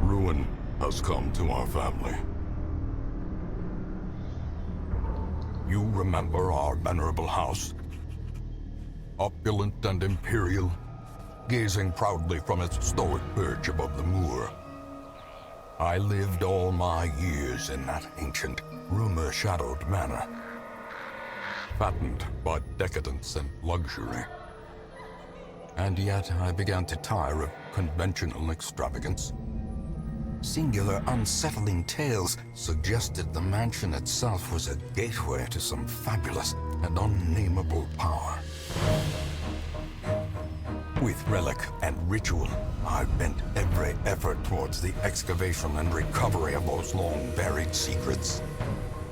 Ruin has come to our family. You remember our venerable house? Opulent and imperial, gazing proudly from its stoic perch above the moor. I lived all my years in that ancient, rumor-shadowed manor, fattened by decadence and luxury. And yet I began to tire of conventional extravagance. Singular, unsettling tales suggested the mansion itself was a gateway to some fabulous and unnameable power. With relic and ritual, I bent every effort towards the excavation and recovery of those long-buried secrets,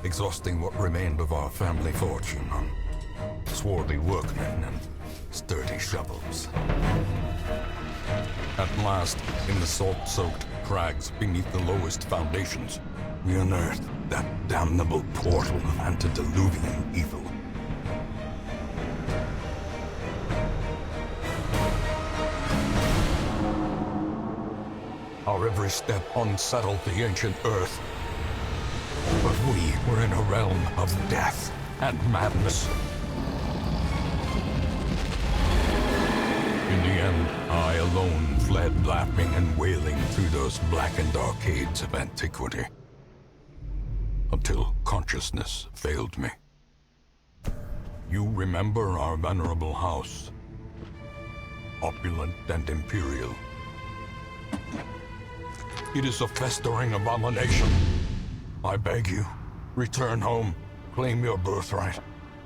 exhausting what remained of our family fortune on swarthy workmen and sturdy shovels. At last, in the salt-soaked crags beneath the lowest foundations, we unearthed that damnable portal of antediluvian evil. Our every step unsettled the ancient earth. But we were in a realm of death and madness. In the end, I alone fled laughing and wailing through those blackened arcades of antiquity, until consciousness failed me. You remember our venerable house, opulent and imperial. It is a festering abomination. I beg you, return home, claim your birthright,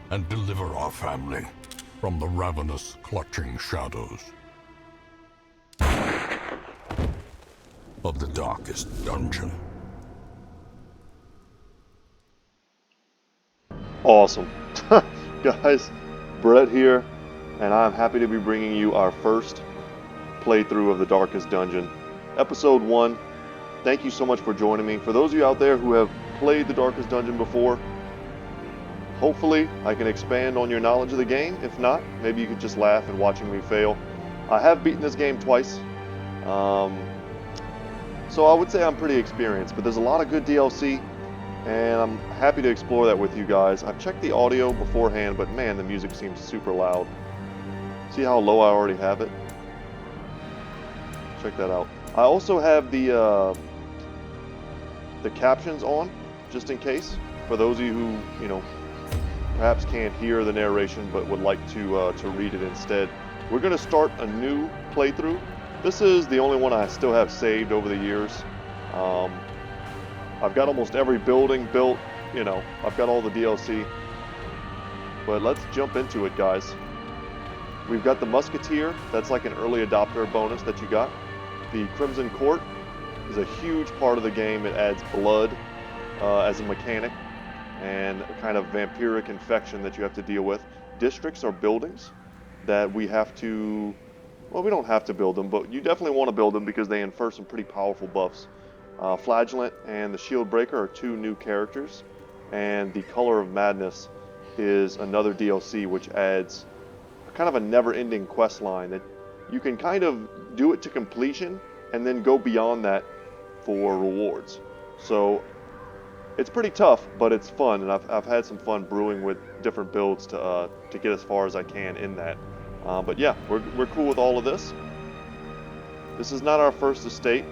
and deliver our family from the ravenous, clutching shadows of the darkest dungeon. Awesome. Guys, Brett here, and I'm happy to be bringing you our first playthrough of the Darkest Dungeon. Episode 1. Thank you so much for joining me. For those of you out there who have played the Darkest Dungeon before, hopefully I can expand on your knowledge of the game. If not, maybe you could just laugh at watching me fail. I have beaten this game twice, so I would say I'm pretty experienced, but there's a lot of good DLC, and I'm happy to explore that with you guys. I've checked the audio beforehand, but man, the music seems super loud. See how low I already have it? Check that out. I also have the captions on, just in case, for those of you who, you know, perhaps can't hear the narration but would like to read it instead. We're going to start a new playthrough. This is the only one I still have saved over the years. I've got almost every building built, you know, I've got all the DLC. But let's jump into it, guys. We've got the Musketeer, that's like an early adopter bonus that you got. The Crimson Court is a huge part of the game. It adds blood as a mechanic and a kind of vampiric infection that you have to deal with. Districts are buildings that we have to, well, we don't have to build them, but you definitely want to build them because they infer some pretty powerful buffs. Flagellant and the Shield Breaker are two new characters, and the Color of Madness is another DLC which adds kind of a never-ending quest line that you can kind of do it to completion and then go beyond that for rewards. So it's pretty tough, but it's fun, and I've had some fun brewing with different builds to get as far as I can in that. But yeah, we're cool with all of this. This is not our first estate,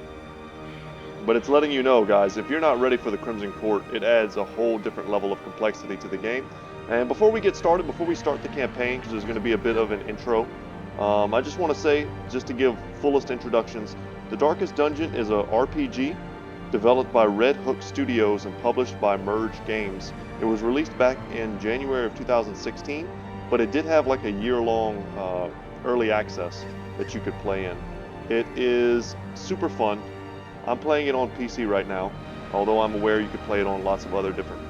but it's letting you know, guys, if you're not ready for the Crimson Court, it adds a whole different level of complexity to the game. And before we get started, before we start the campaign, because there's going to be a bit of an intro, I just want to say, just to give fullest introductions, The Darkest Dungeon is a RPG developed by Red Hook Studios and published by Merge Games. It was released back in January of 2016, but it did have like a year-long early access that you could play in. It is super fun. I'm playing it on PC right now, although I'm aware you could play it on lots of other different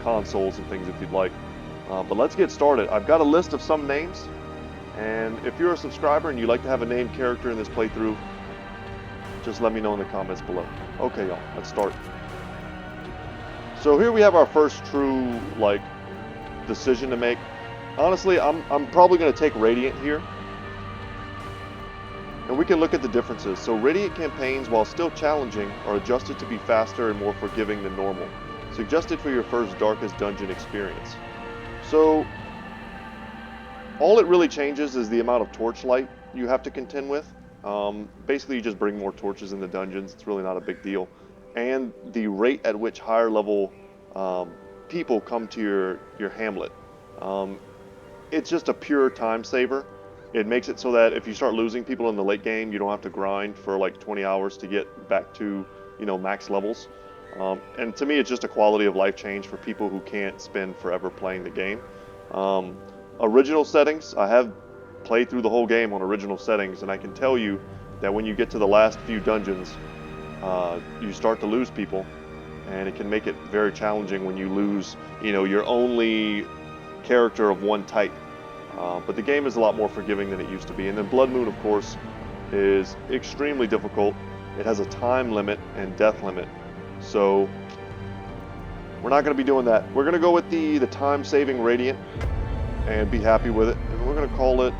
consoles and things if you'd like. But let's get started. I've got a list of some names, and if you're a subscriber and you'd like to have a named character in this playthrough, just let me know in the comments below. Okay, y'all, let's start. So here we have our first true, like, decision to make. Honestly, I'm probably going to take Radiant here. And And we can look at the differences. So Radiant campaigns, while still challenging, are adjusted to be faster and more forgiving than normal, suggested for your first Darkest Dungeon experience. So all it really changes is the amount of torchlight you have to contend with. Basically, you just bring more torches in the dungeons. It's really not a big deal. And the rate at which higher level people come to your hamlet. It's just a pure time saver. It makes it so that if you start losing people in the late game, you don't have to grind for like 20 hours to get back to, you know, max levels. And to me, it's just a quality of life change for people who can't spend forever playing the game. Original settings, I have played through the whole game on original settings, and I can tell you that when you get to the last few dungeons, you start to lose people, and it can make it very challenging when you lose, you know, your only character of one type. But the game is a lot more forgiving than it used to be. And then Blood Moon, of course, is extremely difficult. It has a time limit and death limit. So we're not going to be doing that. We're going to go with the time-saving Radiant and be happy with it. And we're going to call it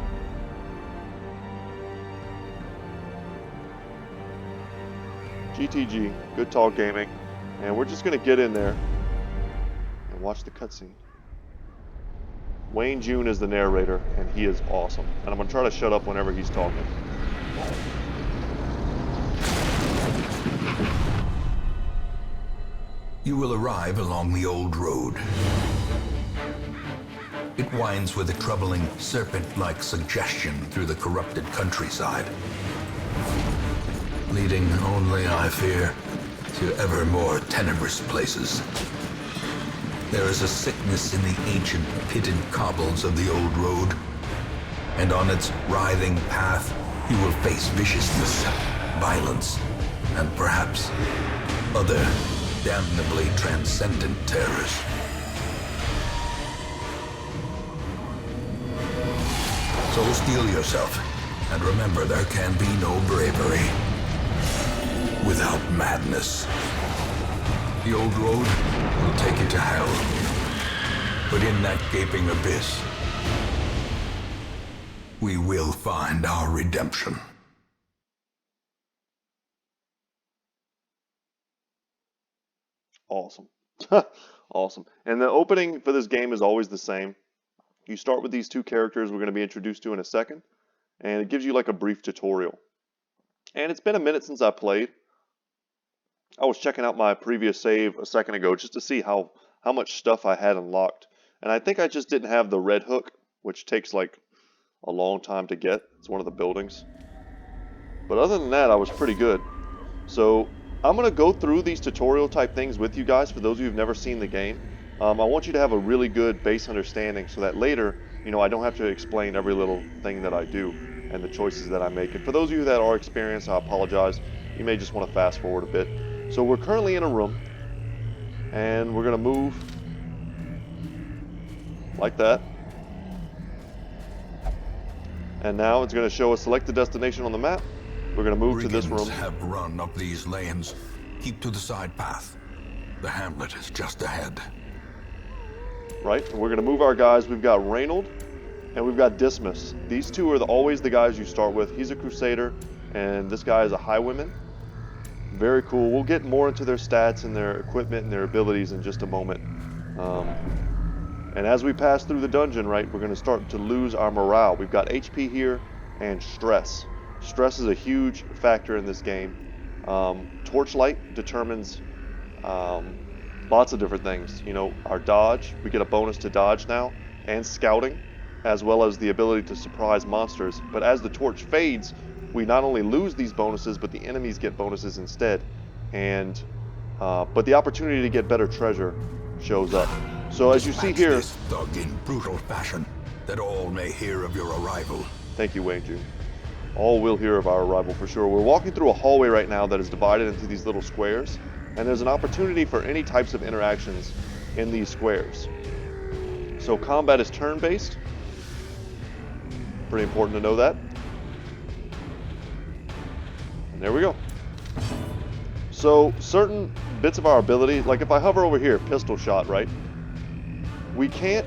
GTG, Goodtalk Gaming. And we're just going to get in there and watch the cutscene. Wayne June is the narrator, and he is awesome. And I'm going to try to shut up whenever he's talking. You will arrive along the old road. It winds with a troubling serpent-like suggestion through the corrupted countryside, leading only, I fear, to ever more tenebrous places. There is a sickness in the ancient pitted cobbles of the old road, and on its writhing path you will face viciousness, violence, and perhaps other damnably transcendent terrors. So steel yourself, and remember there can be no bravery without madness. The old road will take you to hell, but in that gaping abyss, we will find our redemption. Awesome. Awesome. And the opening for this game is always the same. You start with these two characters we're going to be introduced to in a second, and it gives you like a brief tutorial. And it's been a minute since I played. I was checking out my previous save a second ago just to see how much stuff I had unlocked. And I think I just didn't have the red hook, which takes like a long time to get. It's one of the buildings. But other than that, I was pretty good. So I'm going to go through these tutorial type things with you guys for those of you who've never seen the game. I want you to have a really good base understanding so that later, you know, I don't have to explain every little thing that I do and the choices that I make. And for those of you that are experienced, I apologize. You may just want to fast forward a bit. So we're currently in a room, and we're going to move like that. And now it's going to show us select the destination on the map. We're going to move to this room. Have run up these lanes. Keep to the side path. The hamlet is just ahead. Right, and we're going to move our guys. We've got Reynold, and we've got Dismas. These two are always the guys you start with. He's a Crusader, and this guy is a Highwayman. Very cool. We'll get more into their stats and their equipment and their abilities in just a moment. And as we pass through the dungeon, right, we're going to start to lose our morale. We've got HP here and stress. Stress is a huge factor in this game. Torchlight determines lots of different things. You know, our dodge, we get a bonus to dodge now, and scouting, as well as the ability to surprise monsters. But as the torch fades, we not only lose these bonuses, but the enemies get bonuses instead. And but the opportunity to get better treasure shows up. So as you see here, this thug in brutal fashion, that all may hear of your arrival. Thank you, Wayne June. All will hear of our arrival for sure. We're walking through a hallway right now that is divided into these little squares, and there's an opportunity for any types of interactions in these squares. So combat is turn-based. Pretty important to know that. And there we go. So certain bits of our ability, like if I hover over here, pistol shot, right? We can't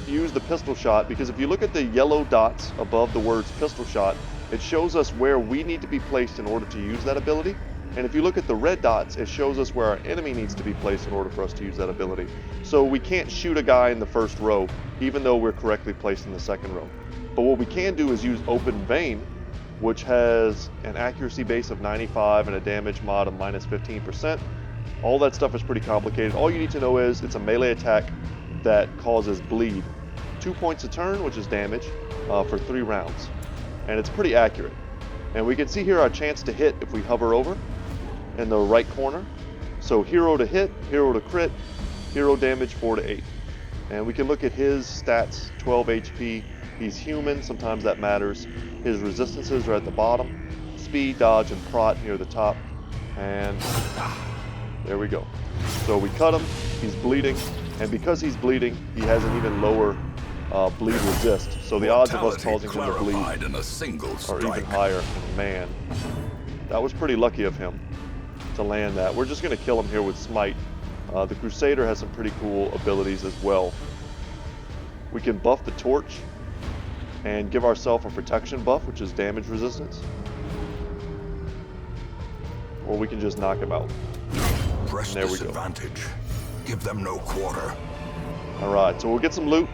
use the pistol shot because if you look at the yellow dots above the words pistol shot, it shows us where we need to be placed in order to use that ability. And if you look at the red dots, it shows us where our enemy needs to be placed in order for us to use that ability. So we can't shoot a guy in the first row, even though we're correctly placed in the second row. But what we can do is use Open Vein, which has an accuracy base of 95 and a damage mod of minus 15%. All that stuff is pretty complicated. All you need to know is it's a melee attack that causes bleed. 2 points a turn, which is damage, for 3 rounds. And it's pretty accurate. And we can see here our chance to hit if we hover over in the right corner. So hero to hit, hero to crit, hero damage 4 to 8. And we can look at his stats, 12 HP. He's human, sometimes that matters. His resistances are at the bottom. Speed, dodge, and prot near the top. And there we go. So we cut him, he's bleeding. And because he's bleeding, he has an even lower bleed resist. So the odds of us causing him to bleed in a single are even higher. Man, that was pretty lucky of him to land that. We're just going to kill him here with Smite. The Crusader has some pretty cool abilities as well. We can buff the Torch and give ourselves a protection buff, which is damage resistance. Or we can just knock him out. Press there we go. Disadvantage. Give them no quarter. Alright, so we'll get some loot.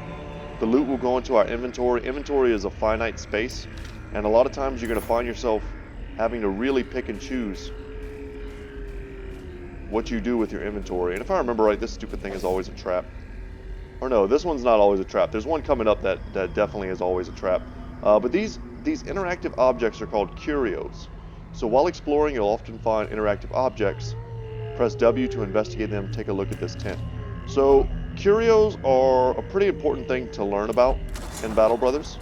The loot will go into our inventory. Inventory is a finite space, and a lot of times you're going to find yourself having to really pick and choose what you do with your inventory. And if I remember right, this stupid thing is always a trap. Or no, this one's not always a trap. There's one coming up that definitely is always a trap. But these interactive objects are called curios. So while exploring, you'll often find interactive objects. Press W to investigate them. Take a look at this tent. So curios are a pretty important thing to learn about in Battle Brothers.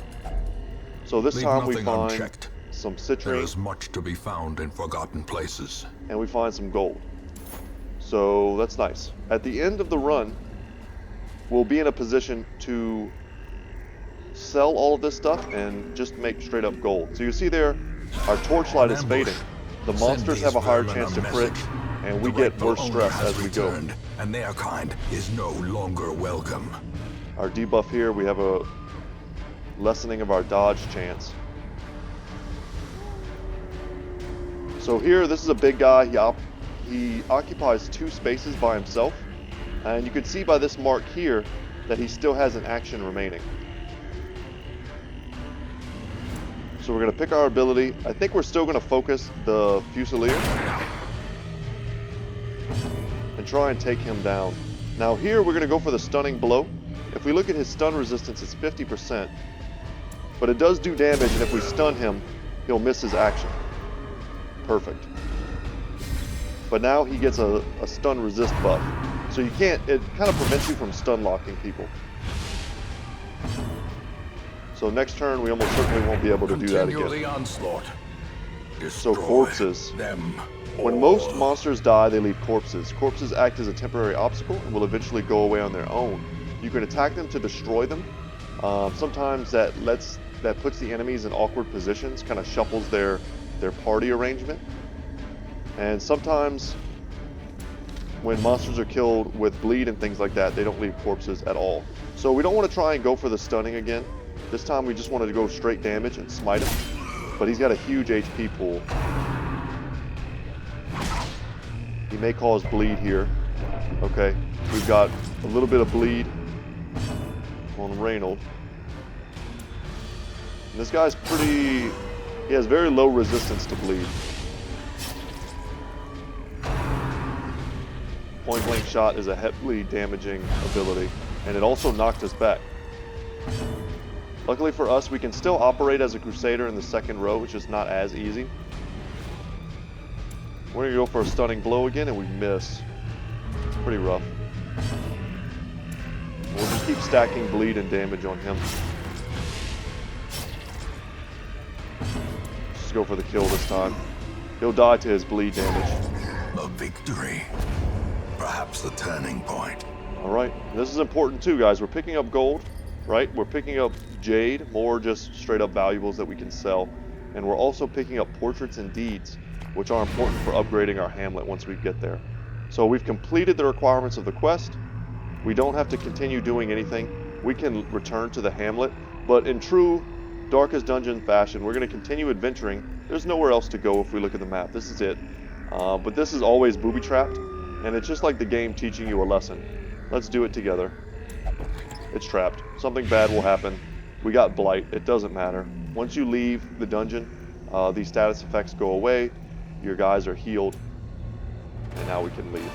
So this time we find unchecked. some There citrine is much to be found in forgotten places. and we find some gold. So that's nice. At the end of the run, we'll be in a position to sell all of this stuff and just make straight up gold. So you see there, our torchlight is fading. The monsters have a higher chance to crit, and we get worse stress as we go. And their kind is no longer welcome. Our debuff here, we have a lessening of our dodge chance. So here, this is a big guy. He occupies 2 spaces by himself. And you can see by this mark here that he still has an action remaining. So we're going to pick our ability. I think we're still going to focus the Fusilier and try and take him down. Now here we're going to go for the stunning blow. If we look at his stun resistance, it's 50%. But it does do damage, and if we stun him, he'll miss his action. Perfect. But now he gets a stun resist buff. So you can't, it kind of prevents you from stun locking people. So next turn we almost certainly won't be able to do that Continue again. the onslaught. So Destroy corpses. them. When most monsters die, they leave corpses. Corpses act as a temporary obstacle and will eventually go away on their own. You can attack them to destroy them. Sometimes that puts the enemies in awkward positions, kind of shuffles their party arrangement. And sometimes when monsters are killed with bleed and things like that, they don't leave corpses at all. So we don't want to try and go for the stunning again. This time we just wanted to go straight damage and smite him. But he's got a huge HP pool. He may cause bleed here. Okay, we've got a little bit of bleed on Reynold. And this guy's he has very low resistance to bleed. Point blank shot is a heavily damaging ability, and it also knocked us back. Luckily for us, we can still operate as a Crusader in the second row, which is not as easy. We're gonna go for a stunning blow again, and we miss. It's pretty rough. We'll just keep stacking bleed and damage on him. Just go for the kill this time. He'll die to his bleed damage. A victory. Perhaps the turning point. Alright, this is important too, guys. We're picking up gold, right? We're picking up jade, more just straight up valuables that we can sell. And we're also picking up portraits and deeds, which are important for upgrading our hamlet once we get there. So we've completed the requirements of the quest. We don't have to continue doing anything. We can return to the hamlet, but in true darkest dungeon fashion. We're going to continue adventuring. There's nowhere else to go if we look at the map. This is it. But this is always booby-trapped, and it's just like the game teaching you a lesson. Let's do it together. It's trapped. Something bad will happen. We got blight. It doesn't matter. Once you leave the dungeon, these status effects go away. Your guys are healed. And now we can leave.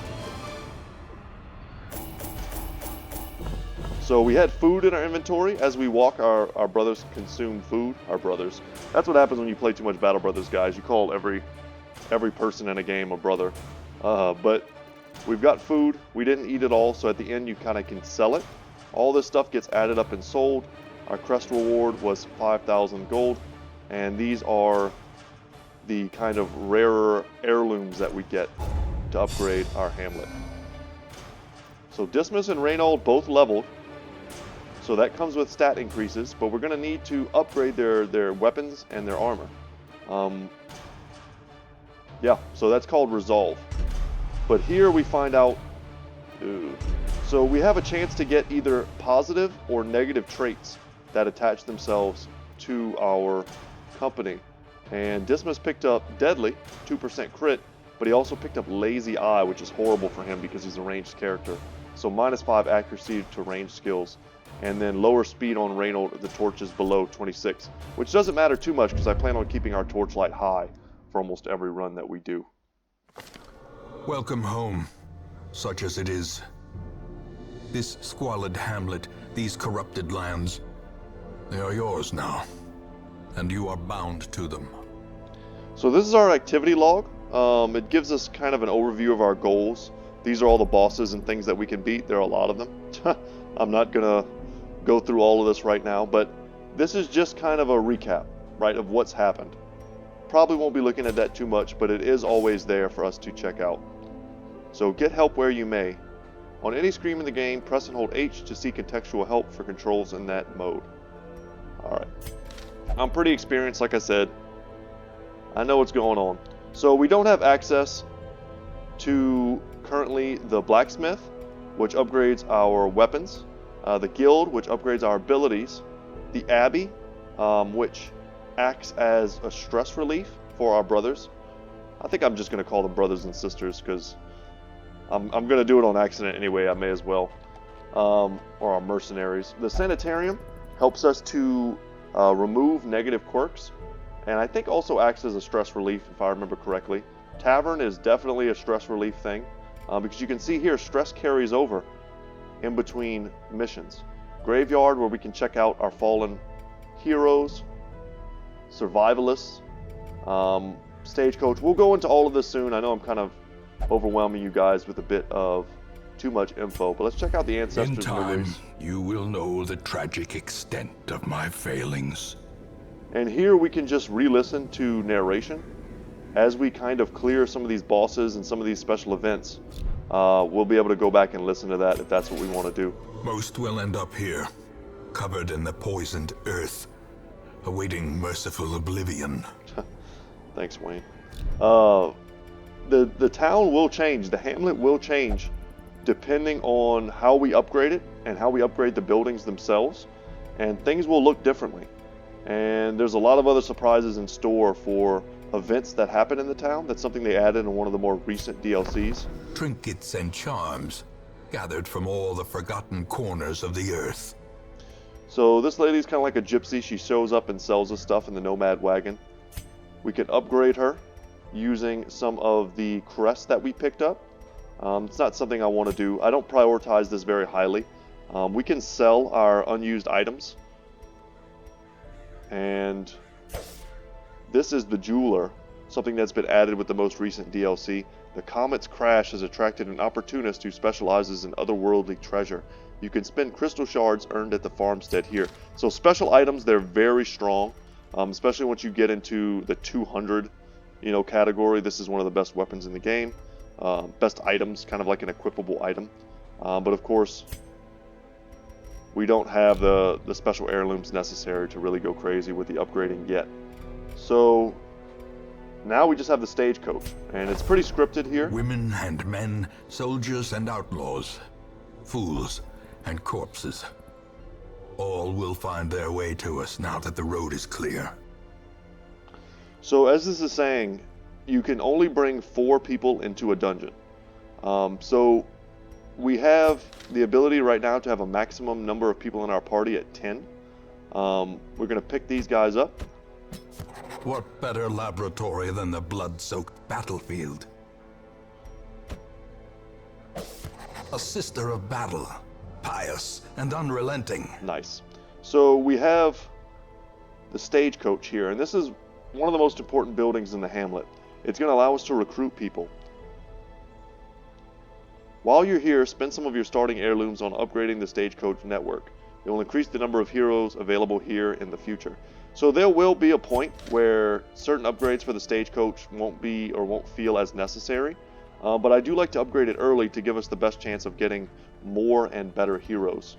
So we had food in our inventory. As we walk, our brothers consume food. Our brothers. That's what happens when you play too much Battle Brothers, guys. You call every person in a game a brother. But we've got food. We didn't eat it all, so at the end you kind of can sell it. All this stuff gets added up and sold. Our crest reward was 5,000 gold. And these are the kind of rarer heirlooms that we get to upgrade our hamlet. So Dismas and Reynold both leveled. So that comes with stat increases, but we're going to need to upgrade their weapons and their armor. Yeah, so that's called Resolve. But here we find out... So we have a chance to get either positive or negative traits that attach themselves to our company. And Dismas picked up Deadly, 2% crit, but he also picked up Lazy Eye, which is horrible for him because he's a ranged character. So -5 accuracy to ranged skills. And then lower speed on Reynold if the torch is below 26, which doesn't matter too much because I plan on keeping our torchlight high for almost every run that we do. Welcome home, such as it is. This squalid hamlet, these corrupted lands, they are yours now, and you are bound to them. So this is our activity log. It gives us kind of an overview of our goals. These are all the bosses and things that we can beat. There are a lot of them. I'm not gonna go through all of this right now, but this is just kind of a recap, right, of what's happened. Probably won't be looking at that too much, but it is always there for us to check out. So get help where you may. On any screen in the game, press and hold H to seek contextual help for controls in that mode. Alright. I'm pretty experienced, like I said. I know what's going on. So we don't have access to currently the blacksmith, which upgrades our weapons, the guild, which upgrades our abilities, the abbey, which acts as a stress relief for our brothers. I think I'm just going to call them brothers and sisters because I'm going to do it on accident anyway. I may as well. Or our mercenaries. The sanitarium helps us to remove negative quirks, and I think also acts as a stress relief if I remember correctly. Tavern is definitely a stress relief thing. Because you can see here, stress carries over in between missions. Graveyard, where we can check out our fallen heroes, survivalists, stagecoach. We'll go into all of this soon. I know I'm kind of overwhelming you guys with a bit of too much info, but let's check out the ancestors. In time, you will know the tragic extent of my failings. And here we can just re-listen to narration. As we kind of clear some of these bosses and some of these special events, we'll be able to go back and listen to that if that's what we want to do. Most will end up here, covered in the poisoned earth, awaiting merciful oblivion. Thanks, Wayne. The town will change, the hamlet will change, depending on how we upgrade it and how we upgrade the buildings themselves, and things will look differently. And there's a lot of other surprises in store for events that happen in the town. That's something they added in one of the more recent DLCs. Trinkets and charms, gathered from all the forgotten corners of the earth. So this lady's kind of like a gypsy. She shows up and sells us stuff in the nomad wagon. We can upgrade her using some of the crests that we picked up. It's not something I want to do. I don't prioritize this very highly. We can sell our unused items. And this is the jeweler, something that's been added with the most recent DLC. The comet's crash has attracted an opportunist who specializes in otherworldly treasure. You can spend crystal shards earned at the farmstead here. So special items, they're very strong, especially once you get into the 200, category. This is one of the best weapons in the game. Best items, kind of like an equipable item. But of course, we don't have the special heirlooms necessary to really go crazy with the upgrading yet. So now we just have the stagecoach, and it's pretty scripted here. Women and men, soldiers and outlaws, fools and corpses. All will find their way to us now that the road is clear. So as this is saying, you can only bring 4 people into a dungeon. So we have the ability right now to have a maximum number of people in our party at 10. We're going to pick these guys up. What better laboratory than the blood-soaked battlefield? A sister of battle, pious and unrelenting. Nice. So we have the stagecoach here, and this is one of the most important buildings in the hamlet. It's going to allow us to recruit people. While you're here, spend some of your starting heirlooms on upgrading the stagecoach network. It will increase the number of heroes available here in the future. So there will be a point where certain upgrades for the stagecoach won't be or won't feel as necessary. But I do like to upgrade it early to give us the best chance of getting more and better heroes.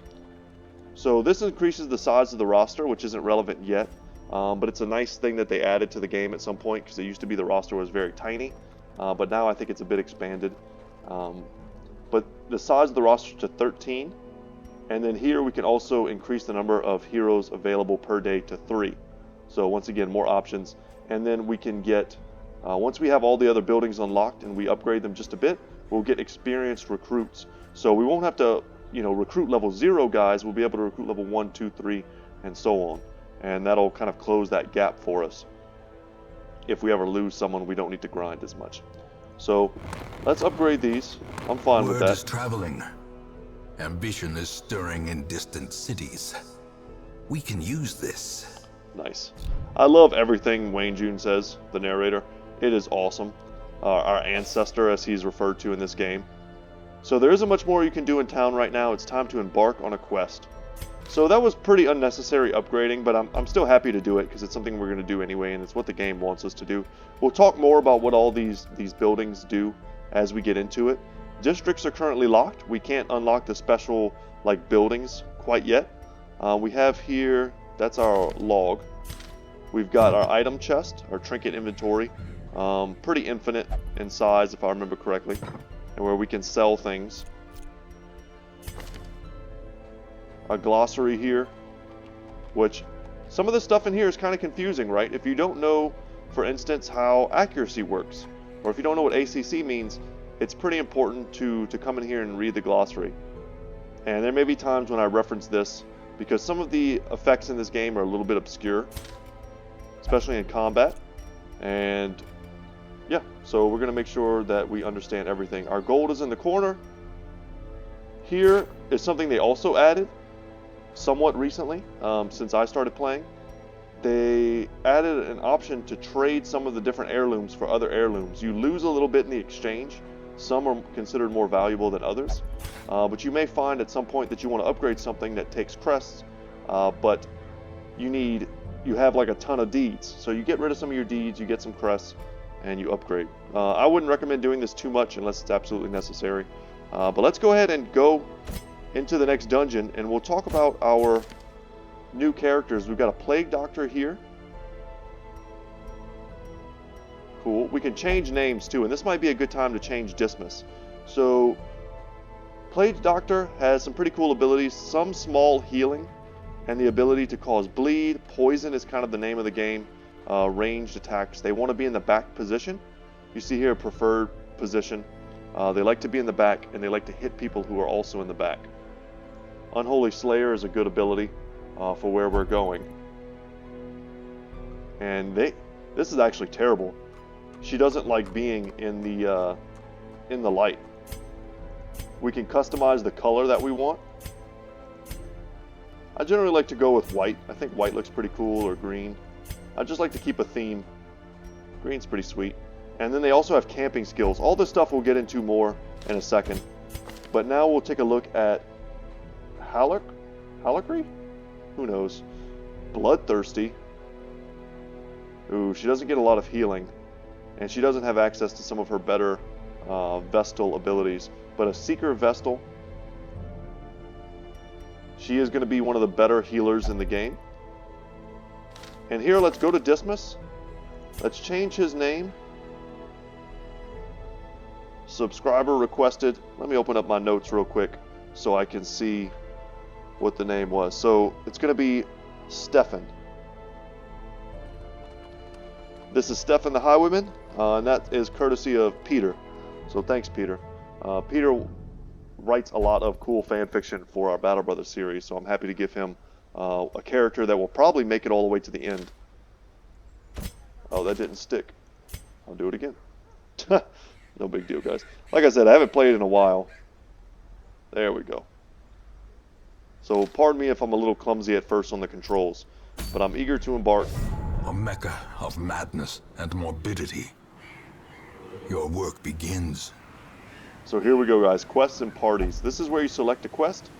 So this increases the size of the roster, which isn't relevant yet. But it's a nice thing that they added to the game at some point, because it used to be the roster was very tiny. But now I think it's a bit expanded. But the size of the roster to 13. And then here we can also increase the number of heroes available per day to 3. So once again, more options. And then we can get, once we have all the other buildings unlocked and we upgrade them just a bit, we'll get experienced recruits. So we won't have to, recruit level 0 guys. We'll be able to recruit level 1, 2, 3, and so on. And that'll kind of close that gap for us. If we ever lose someone, we don't need to grind as much. So let's upgrade these. I'm fine with that. Word is traveling. Ambition is stirring in distant cities. We can use this. Nice. I love everything Wayne June says, the narrator. It is awesome. Our ancestor, as he's referred to in this game. So there isn't much more you can do in town right now. It's time to embark on a quest. So that was pretty unnecessary upgrading, but I'm still happy to do it because it's something we're going to do anyway, and it's what the game wants us to do. We'll talk more about what all these buildings do as we get into it. Districts are currently locked. We can't unlock the special buildings quite yet. We have here, that's our log. We've got our item chest, our trinket inventory. Pretty infinite in size, if I remember correctly, and where we can sell things. A glossary here, which some of the stuff in here is kind of confusing, right? If you don't know, for instance, how accuracy works, or if you don't know what ACC means, it's pretty important to come in here and read the glossary. And there may be times when I reference this, because some of the effects in this game are a little bit obscure, especially in combat. And yeah, so we're going to make sure that we understand everything. Our gold is in the corner. Here is something they also added somewhat recently, since I started playing. They added an option to trade some of the different heirlooms for other heirlooms. You lose a little bit in the exchange. Some are considered more valuable than others. But you may find at some point that you want to upgrade something that takes crests, but you have like a ton of deeds. So you get rid of some of your deeds, you get some crests, and you upgrade. I wouldn't recommend doing this too much unless it's absolutely necessary. But let's go ahead and go into the next dungeon, and we'll talk about our new characters. We've got a plague doctor here. Cool. We can change names too, and this might be a good time to change Dismas. So plague doctor has some pretty cool abilities, some small healing, and the ability to cause bleed. Poison is kind of the name of the game. Ranged attacks. They want to be in the back position. You see here a preferred position. They like to be in the back, and they like to hit people who are also in the back. Unholy Slayer is a good ability for where we're going. And this is actually terrible. She doesn't like being in the light. We can customize the color that we want. I generally like to go with white. I think white looks pretty cool, or green. I just like to keep a theme. Green's pretty sweet. And then they also have camping skills. All this stuff we'll get into more in a second. But now we'll take a look at Halakri? Who knows? Bloodthirsty. Ooh, she doesn't get a lot of healing. And she doesn't have access to some of her better Vestal abilities. But a Seeker Vestal, she is going to be one of the better healers in the game. And here, let's go to Dismas. Let's change his name. Subscriber requested. Let me open up my notes real quick so I can see what the name was. So it's going to be Stefan. This is Stefan the Highwayman, and that is courtesy of Peter. So thanks, Peter. Peter writes a lot of cool fan fiction for our Battle Brothers series, so I'm happy to give him a character that will probably make it all the way to the end. Oh, that didn't stick. I'll do it again. No big deal, guys. Like I said, I haven't played in a while. There we go. So pardon me if I'm a little clumsy at first on the controls, but I'm eager to embark. A mecca of madness and morbidity. Your work begins. So here we go, guys. Quests and parties. This is where you select a quest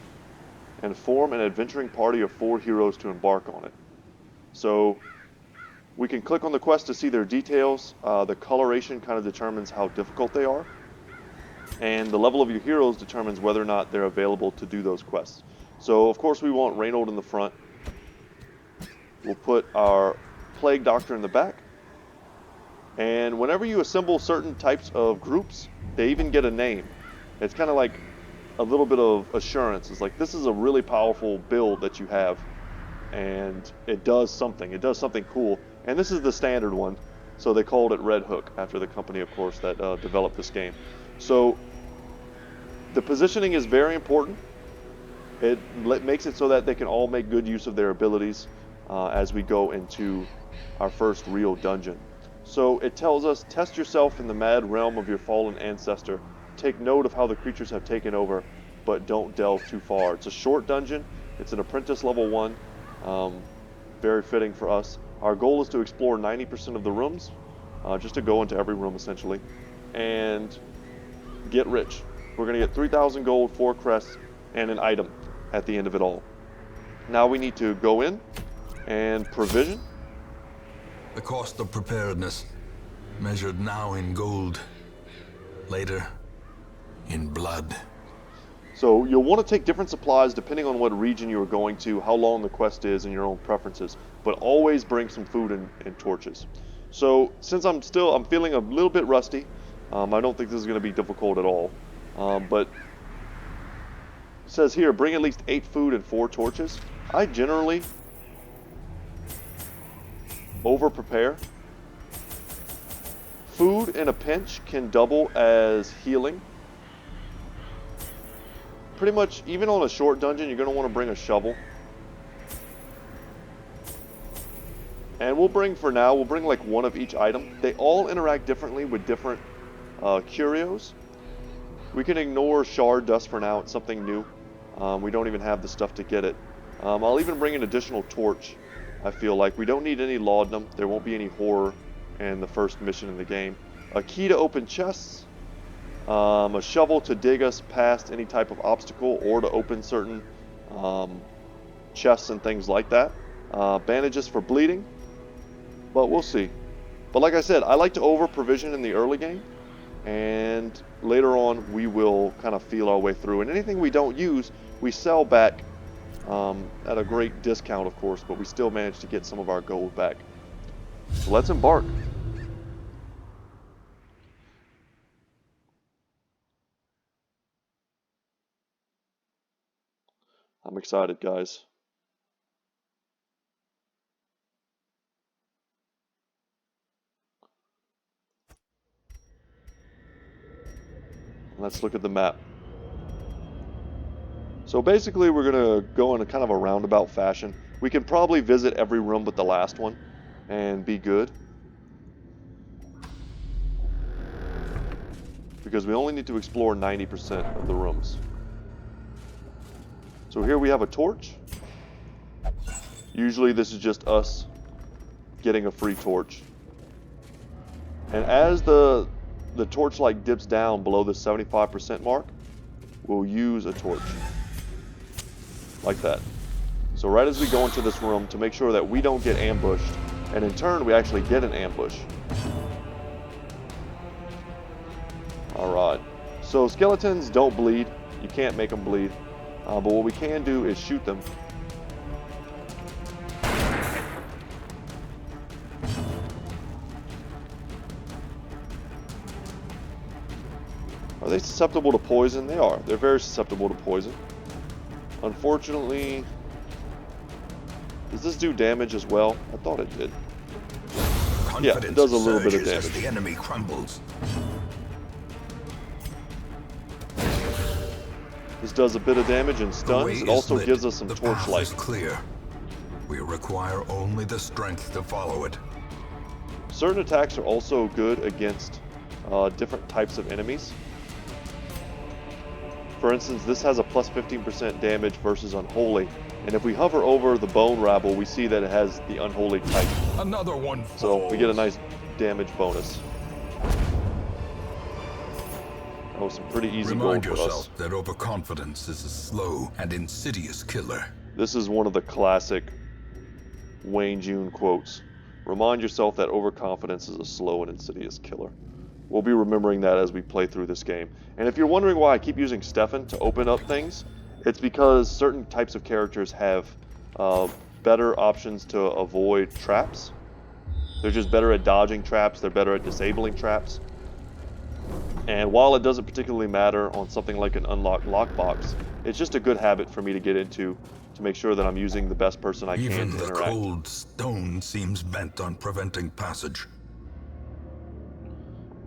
and form an adventuring party of 4 heroes to embark on it. So we can click on the quest to see their details. The coloration kind of determines how difficult they are. And the level of your heroes determines whether or not they're available to do those quests. So, of course, we want Reynold in the front. We'll put our Plague Doctor in the back. And whenever you assemble certain types of groups, they even get a name. It's kind of like a little bit of assurance. It's like, this is a really powerful build that you have. And it does something. It does something cool. And this is the standard one. So they called it Red Hook, after the company, of course, that developed this game. So the positioning is very important. It makes it so that they can all make good use of their abilities as we go into our first real dungeon. So it tells us, test yourself in the mad realm of your fallen ancestor. Take note of how the creatures have taken over, but don't delve too far. It's a short dungeon. It's an apprentice level 1. Very fitting for us. Our goal is to explore 90% of the rooms, just to go into every room essentially, and get rich. We're going to get 3,000 gold, 4 crests, and an item at the end of it all. Now we need to go in and provision. The cost of preparedness, measured now in gold, later in blood. So you'll want to take different supplies depending on what region you are going to, how long the quest is, and your own preferences. But always bring some food and torches. So since I'm feeling a little bit rusty, I don't think this is going to be difficult at all. But it says here, bring at least 8 food and 4 torches. I generally over-prepare. Food in a pinch can double as healing. Pretty much, even on a short dungeon, you're going to want to bring a shovel. And we'll bring like 1 of each item. They all interact differently with different curios. We can ignore shard dust for now. It's something new. We don't even have the stuff to get it. I'll even bring an additional torch. I feel like we don't need any laudanum. There won't be any horror in the first mission in the game. A key to open chests. A shovel to dig us past any type of obstacle or to open certain chests and things like that. Bandages for bleeding. But we'll see. But like I said, I like to over-provision in the early game. And later on, we will kind of feel our way through. And anything we don't use, we sell back at a great discount, of course. But we still manage to get some of our gold back. So let's embark. I'm excited, guys. Let's look at the map. So basically we're going to go in a kind of a roundabout fashion. We can probably visit every room but the last one and be good. Because we only need to explore 90% of the rooms. So here we have a torch. Usually this is just us getting a free torch. And as the torchlight dips down below the 75% mark, we'll use a torch. Like that. So right as we go into this room, to make sure that we don't get ambushed, and in turn we actually get an ambush. Alright. So skeletons don't bleed. You can't make them bleed. But what we can do is shoot them. Are they susceptible to poison? They are. They're very susceptible to poison. Unfortunately, does this do damage as well? I thought it did. Yeah, it does a little bit of damage. As the enemy crumbles. This does a bit of damage and stuns. It also gives us some torchlight. Is clear. We require only the strength to follow it. Certain attacks are also good against different types of enemies. For instance, this has a plus 15% damage versus Unholy. And if we hover over the Bone Rabble, we see that it has the Unholy type. Another one falls. So we get a nice damage bonus. That was some pretty easy gold for us. Remind yourself that overconfidence is a slow and insidious killer. This is one of the classic Wayne June quotes. Remind yourself that overconfidence is a slow and insidious killer. We'll be remembering that as we play through this game. And if you're wondering why I keep using Stefan to open up things, it's because certain types of characters have better options to avoid traps. They're just better at dodging traps, they're better at disabling traps. And while it doesn't particularly matter on something like an unlocked lockbox, it's just a good habit for me to get into to make sure that I'm using the best person I can to interact. Even the cold stone seems bent on preventing passage.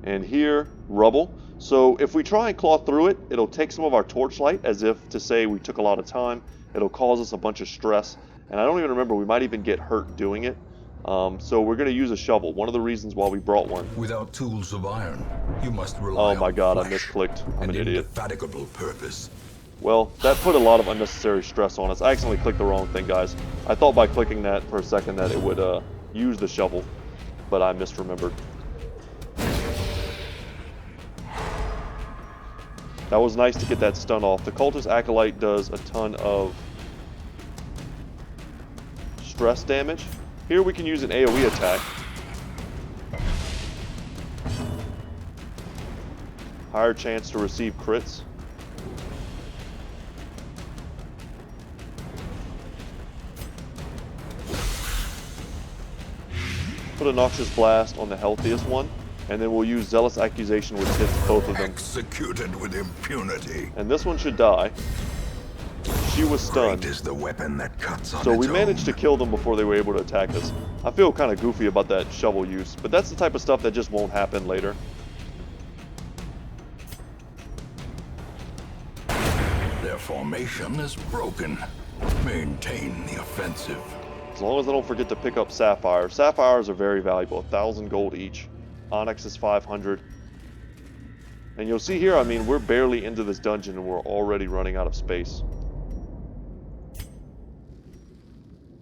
And here, rubble. So if we try and claw through it, it'll take some of our torchlight as if to say we took a lot of time. It'll cause us a bunch of stress. And I don't even remember, we might even get hurt doing it. So we're going to use a shovel. One of the reasons why we brought one. Without tools of iron, you must rely on my god, I flesh misclicked. I'm an idiot. Indefatigable purpose. Well, that put a lot of unnecessary stress on us. I accidentally clicked the wrong thing, guys. I thought by clicking that for a second that it would use the shovel, but I misremembered. That was nice to get that stun off. The Cultist Acolyte does a ton of stress damage. Here we can use an AoE attack. Higher chance to receive crits. Put a Noxious Blast on the healthiest one, and then we'll use Zealous Accusation, which hits both of them. Executed with impunity. And this one should die. She was stunned. Great is the weapon that cuts on So its we managed to own. kill them before they were able to attack us. I feel kind of goofy about that shovel use, but that's the type of stuff that just won't happen later. Their formation is broken. Maintain the offensive. As long as I don't forget to pick up sapphires. Sapphires are very valuable, 1,000 gold each. Onyx is 500. And you'll see here, I mean, we're barely into this dungeon and we're already running out of space.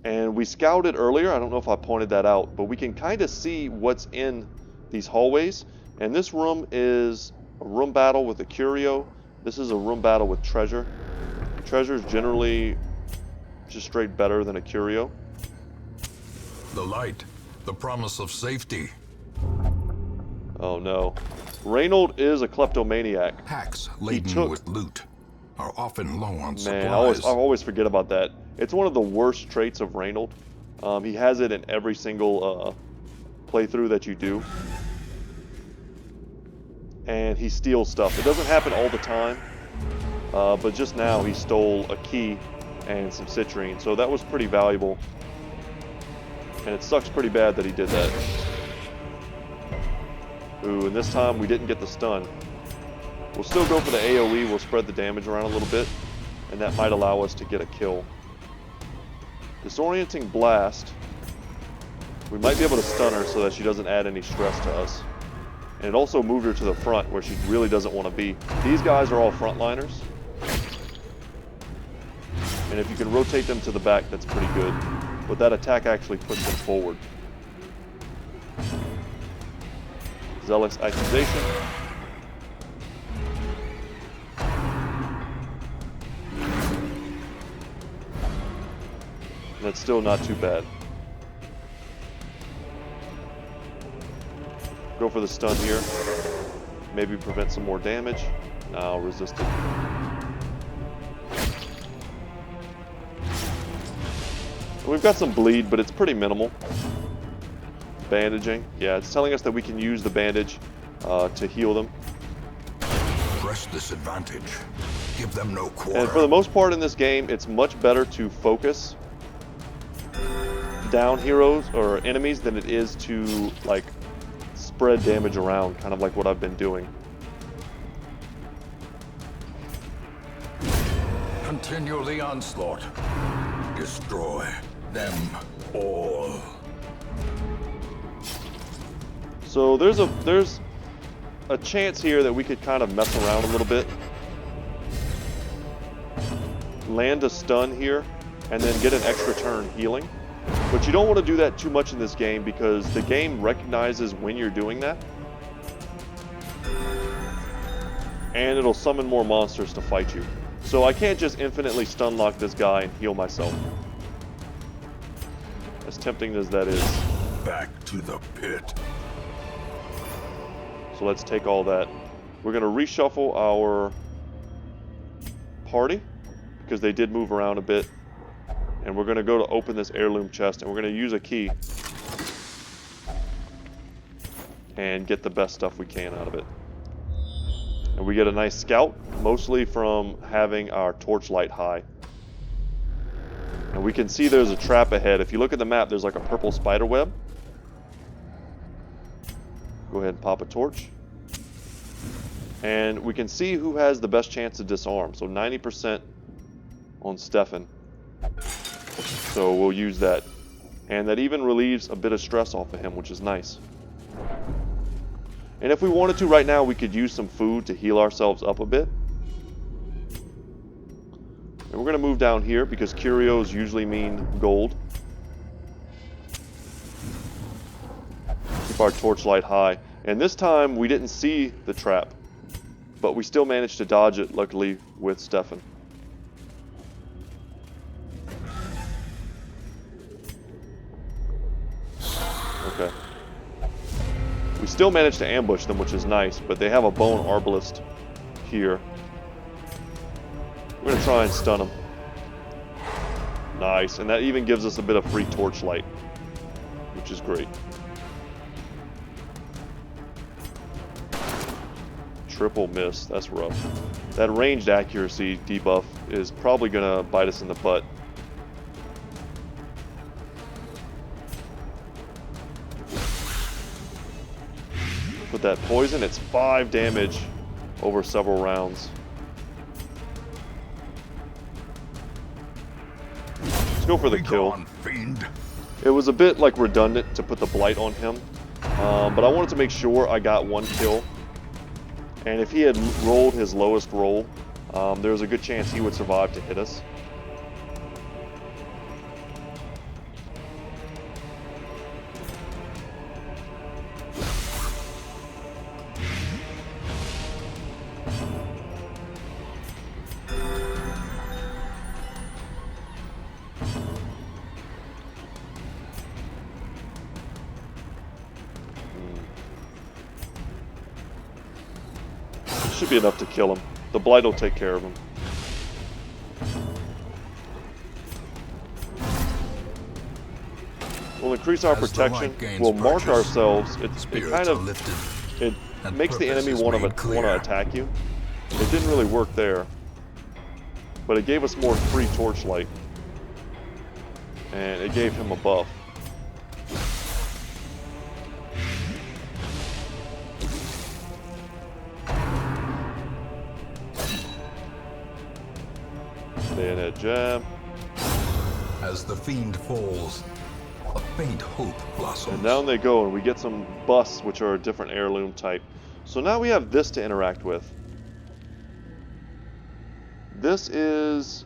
And we scouted earlier, I don't know if I pointed that out, but we can kind of see what's in these hallways. And this room is a room battle with a curio. This is a room battle with treasure. Treasure is generally just straight better than a curio. The light, the promise of safety. Oh no. Reynold is a kleptomaniac. Packs laden with loot are often low on supplies. I always forget about that. It's one of the worst traits of Reynold. He has it in every single playthrough that you do. And he steals stuff. It doesn't happen all the time, but just now he stole a key and some citrine, so that was pretty valuable. And it sucks pretty bad that he did that. Ooh, and this time we didn't get the stun. We'll still go for the AoE, we'll spread the damage around a little bit, and that might allow us to get a kill. Disorienting Blast. We might be able to stun her so that she doesn't add any stress to us. And it also moved her to the front where she really doesn't want to be. These guys are all frontliners. And if you can rotate them to the back, that's pretty good. But that attack actually puts them forward. Zealous Accusation. That's still not too bad. Go for the stun here. Maybe prevent some more damage. Now resist it. We've got some bleed, but it's pretty minimal. Bandaging. Yeah, it's telling us that we can use the bandage to heal them. Press this advantage. Give them no quarter. And for the most part in this game, it's much better to focus down heroes or enemies than it is to like spread damage around, kind of like what I've been doing. Continue the onslaught. Destroy them all. So there's a chance here that we could kind of mess around a little bit. Land a stun here, and then get an extra turn healing. But you don't want to do that too much in this game because the game recognizes when you're doing that. And it'll summon more monsters to fight you. So I can't just infinitely stun lock this guy and heal myself. As tempting as that is. Back to the pit. So let's take all that. We're going to reshuffle our party because they did move around a bit. And we're going to go to open this heirloom chest and we're going to use a key and get the best stuff we can out of it. And we get a nice scout, mostly from having our torchlight high. And we can see there's a trap ahead. If you look at the map, there's like a purple spider web. Go ahead and pop a torch. And we can see who has the best chance to disarm. So 90% on Stefan. So we'll use that. And that even relieves a bit of stress off of him, which is nice. And if we wanted to right now, we could use some food to heal ourselves up a bit. And we're going to move down here because curios usually mean gold. Keep our torchlight high. And this time we didn't see the trap, but we still managed to dodge it, luckily, with Stefan. Okay. We still managed to ambush them, which is nice, but they have a bone arbalist here. We're going to try and stun them. Nice, and that even gives us a bit of free torchlight, which is great. Triple miss, that's rough. That ranged accuracy debuff is probably going to bite us in the butt. With that poison, it's 5 damage over several rounds. Let's go for the kill. It was a bit like redundant to put the blight on him, but I wanted to make sure I got 1 kill. And if he had rolled his lowest roll, there was a good chance he would survive to hit us. Should be enough to kill him. The blight will take care of him. We'll increase our protection. We'll mark ourselves. It kind of makes the enemy want to attack you. It didn't really work there, but it gave us more free torchlight, and it gave him a buff. Bayonet jab. As the fiend falls, a faint hope blossoms. And down they go, and we get some busts, which are a different heirloom type. So now we have this to interact with. This is...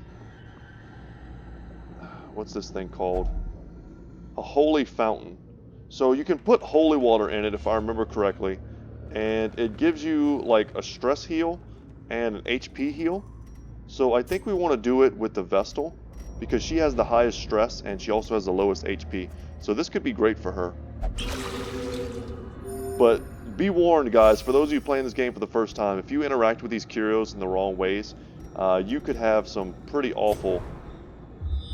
what's this thing called? A holy fountain. So you can put holy water in it, if I remember correctly, and it gives you like a stress heal and an HP heal. So I think we want to do it with the Vestal, because she has the highest stress and she also has the lowest HP. So this could be great for her. But be warned, guys, for those of you playing this game for the first time, if you interact with these curios in the wrong ways, you could have some pretty awful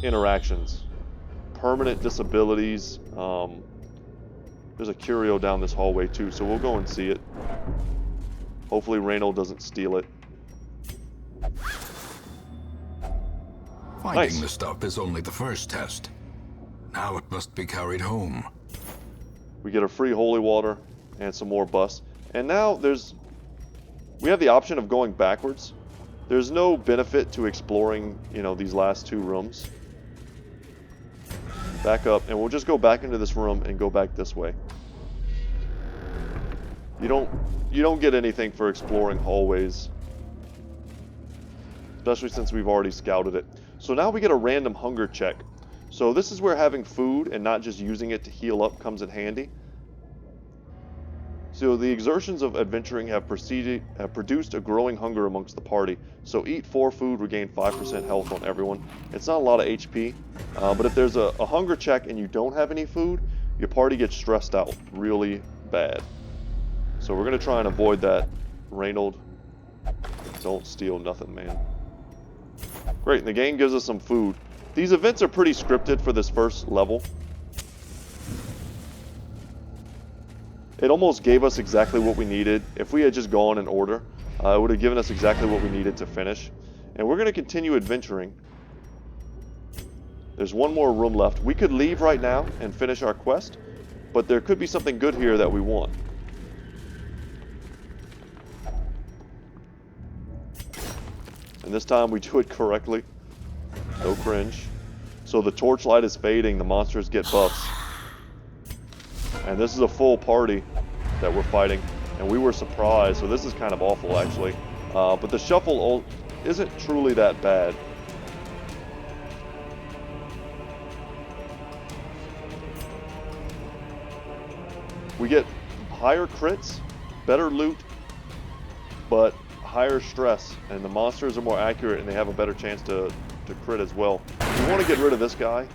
interactions. Permanent disabilities. There's a curio down this hallway too, so we'll go and see it. Hopefully Reynold doesn't steal it. Finding Nice. the stuff is only the first test. Now it must be carried home. We get a free holy water and some more busts. And now we have the option of going backwards. There's no benefit to exploring, you know, these last two rooms. Back up, and we'll just go back into this room and go back this way. You don't get anything for exploring hallways, especially since we've already scouted it. So now we get a random hunger check. So this is where having food and not just using it to heal up comes in handy. So the exertions of adventuring have produced a growing hunger amongst the party. So eat 4 food, regain 5% health on everyone. It's not a lot of HP, but if there's a hunger check and you don't have any food, your party gets stressed out really bad. So we're going to try and avoid that. Reynold, don't steal nothing, man. Great, and the game gives us some food. These events are pretty scripted for this first level. It almost gave us exactly what we needed. If we had just gone in order, it would have given us exactly what we needed to finish. And we're going to continue adventuring. There's one more room left. We could leave right now and finish our quest, but there could be something good here that we want. And this time we do it correctly. No cringe. So the torchlight is fading, the monsters get buffs. And this is a full party that we're fighting, and we were surprised, so this is kind of awful actually. But the shuffle isn't truly that bad. We get higher crits, better loot, but higher stress, and the monsters are more accurate and they have a better chance to crit as well. We want to get rid of this guy.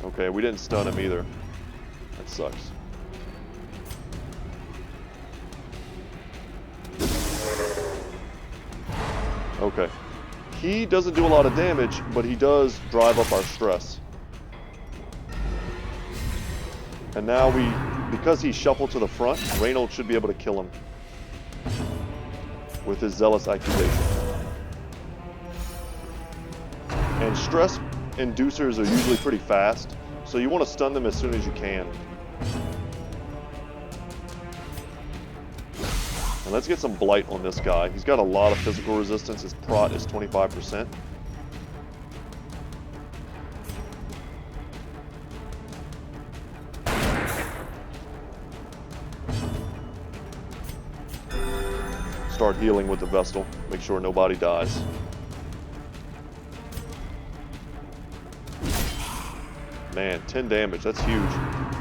Okay, we didn't stun him either. That sucks. Okay. He doesn't do a lot of damage, but he does drive up our stress. And now because he shuffled to the front, Reynold should be able to kill him with his zealous accusation. And stress inducers are usually pretty fast, so you want to stun them as soon as you can. And let's get some blight on this guy. He's got a lot of physical resistance. His prot is 25%. Start healing with the Vestal. Make sure nobody dies. Man, 10 damage. That's huge.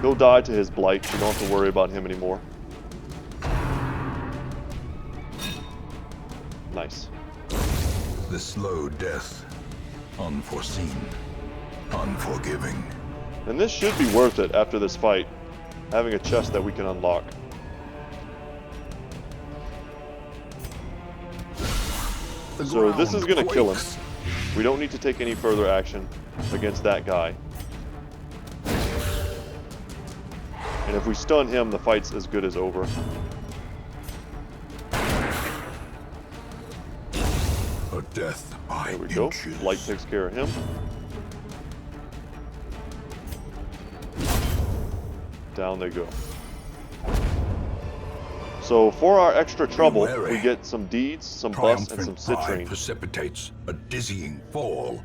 He'll die to his blight. You don't have to worry about him anymore. Nice. The slow death. Unforeseen. Unforgiving. And this should be worth it after this fight. Having a chest that we can unlock. So this is going to kill him. We don't need to take any further action against that guy. And if we stun him, the fight's as good as over. A death by There we go. inches. Light takes care of him. Down they go. So for our extra trouble, we get some deeds, some busts, and some Triumphant pride citrine. precipitates a dizzying fall.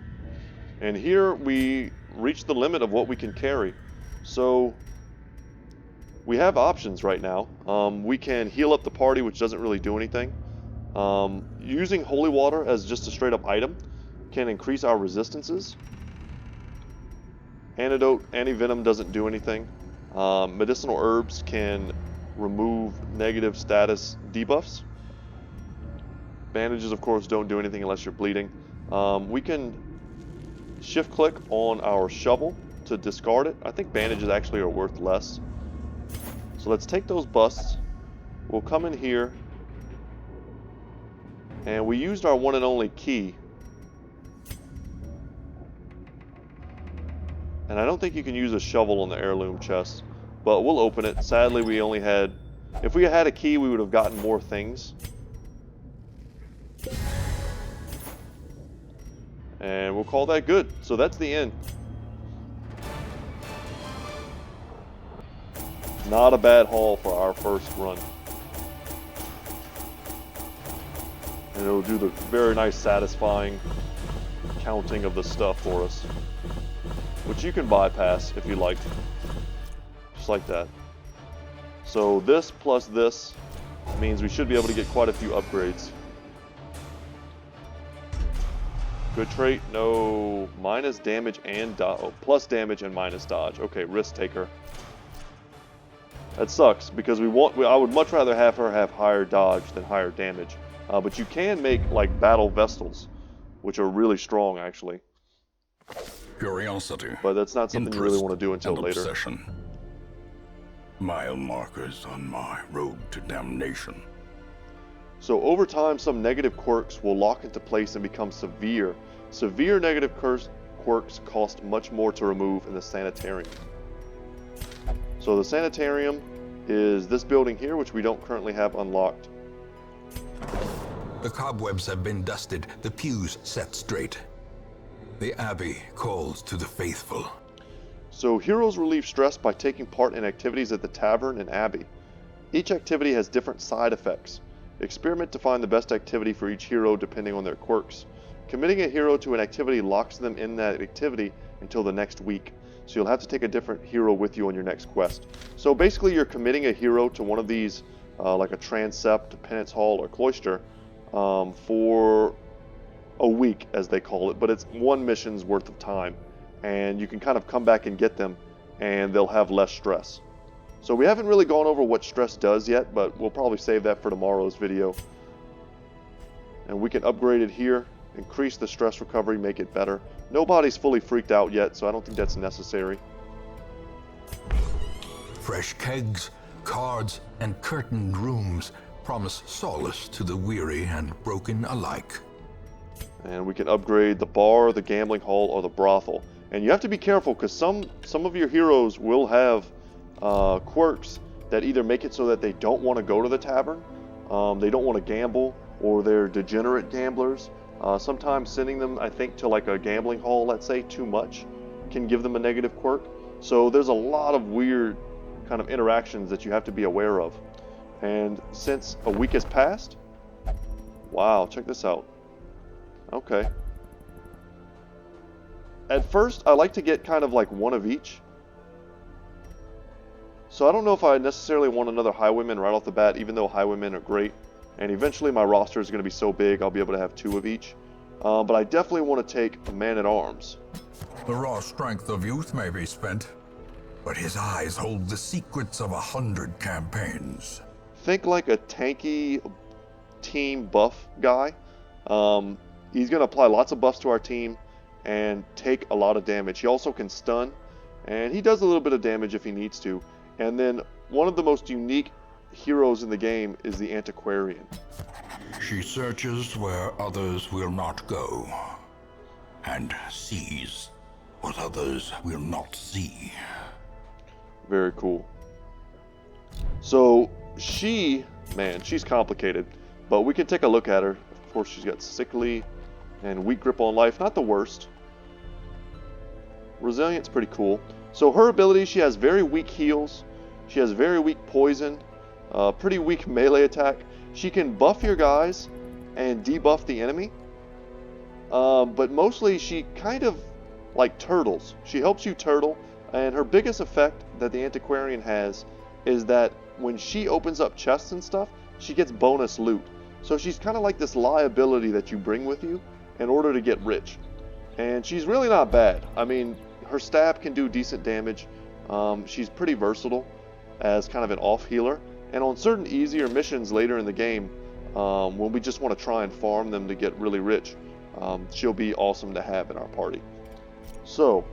And here we reach the limit of what we can carry. So we have options right now. We can heal up the party, which doesn't really do anything. Using holy water as just a straight up item can increase our resistances. Antidote, anti-venom doesn't do anything. Medicinal herbs can remove negative status debuffs. Bandages, of course, don't do anything unless you're bleeding. We can shift click on our shovel to discard it. I think bandages actually are worth less. So let's take those busts. We'll come in here. And we used our one and only key. And I don't think you can use a shovel on the heirloom chest. But we'll open it. Sadly, we only had... If we had a key, we would have gotten more things. And we'll call that good. So that's the end. Not a bad haul for our first run. And it'll do the very nice, satisfying counting of the stuff for us. Which you can bypass if you like. Just like that. So this plus this means we should be able to get quite a few upgrades. Good trait, no, minus damage and dodge. Oh, plus damage and minus dodge. Okay, risk taker. That sucks because I would much rather have her have higher dodge than higher damage. But you can make like battle vestals, which are really strong actually. Curiosity. But that's not something you really want to do until later. Obsession. Mile markers on my road to damnation. So over time, some negative quirks will lock into place and become severe. Severe negative quirks cost much more to remove in the sanitarium. So the sanitarium is this building here, which we don't currently have unlocked. The cobwebs have been dusted, the pews set straight. The Abbey calls to the faithful. So heroes relieve stress by taking part in activities at the tavern and Abbey. Each activity has different side effects. Experiment to find the best activity for each hero depending on their quirks. Committing a hero to an activity locks them in that activity until the next week. So you'll have to take a different hero with you on your next quest. So basically you're committing a hero to one of these, like a transept, penance hall, or cloister, for a week, as they call it. But it's one mission's worth of time. And you can kind of come back and get them, and they'll have less stress. So we haven't really gone over what stress does yet, but we'll probably save that for tomorrow's video. And we can upgrade it here, increase the stress recovery, make it better. Nobody's fully freaked out yet, so I don't think that's necessary. Fresh kegs, cards, and curtained rooms promise solace to the weary and broken alike. And we can upgrade the bar, the gambling hall, or the brothel. And you have to be careful, because some of your heroes will have quirks that either make it so that they don't want to go to the tavern, they don't want to gamble, or they're degenerate gamblers. Sometimes sending them, I think, to like a gambling hall, let's say, too much, can give them a negative quirk. So there's a lot of weird kind of interactions that you have to be aware of. And since a week has passed, wow, check this out. Okay. At first, I like to get kind of like one of each. So I don't know if I necessarily want another highwayman right off the bat, even though highwaymen are great. And eventually my roster is going to be so big, I'll be able to have two of each. But I definitely want to take a man-at-arms. The raw strength of youth may be spent, but his eyes hold the secrets of 100 campaigns. Think like a tanky team buff guy. He's going to apply lots of buffs to our team and take a lot of damage. He also can stun, and he does a little bit of damage if he needs to. And then one of the most unique heroes in the game is the Antiquarian. She searches where others will not go, and sees what others will not see. Very cool. So she's complicated, but we can take a look at her. Of course, she's got sickly and weak grip on life, not the worst. Resilience, pretty cool. So her ability, she has very weak heals, she has very weak poison, pretty weak melee attack. She can buff your guys and debuff the enemy, but mostly she kind of like turtles. She helps you turtle, and her biggest effect that the Antiquarian has is that when she opens up chests and stuff, she gets bonus loot. So she's kind of like this liability that you bring with you in order to get rich. And she's really not bad. I mean, her stab can do decent damage. She's pretty versatile as kind of an off healer. And on certain easier missions later in the game, when we just want to try and farm them to get really rich, she'll be awesome to have in our party. So,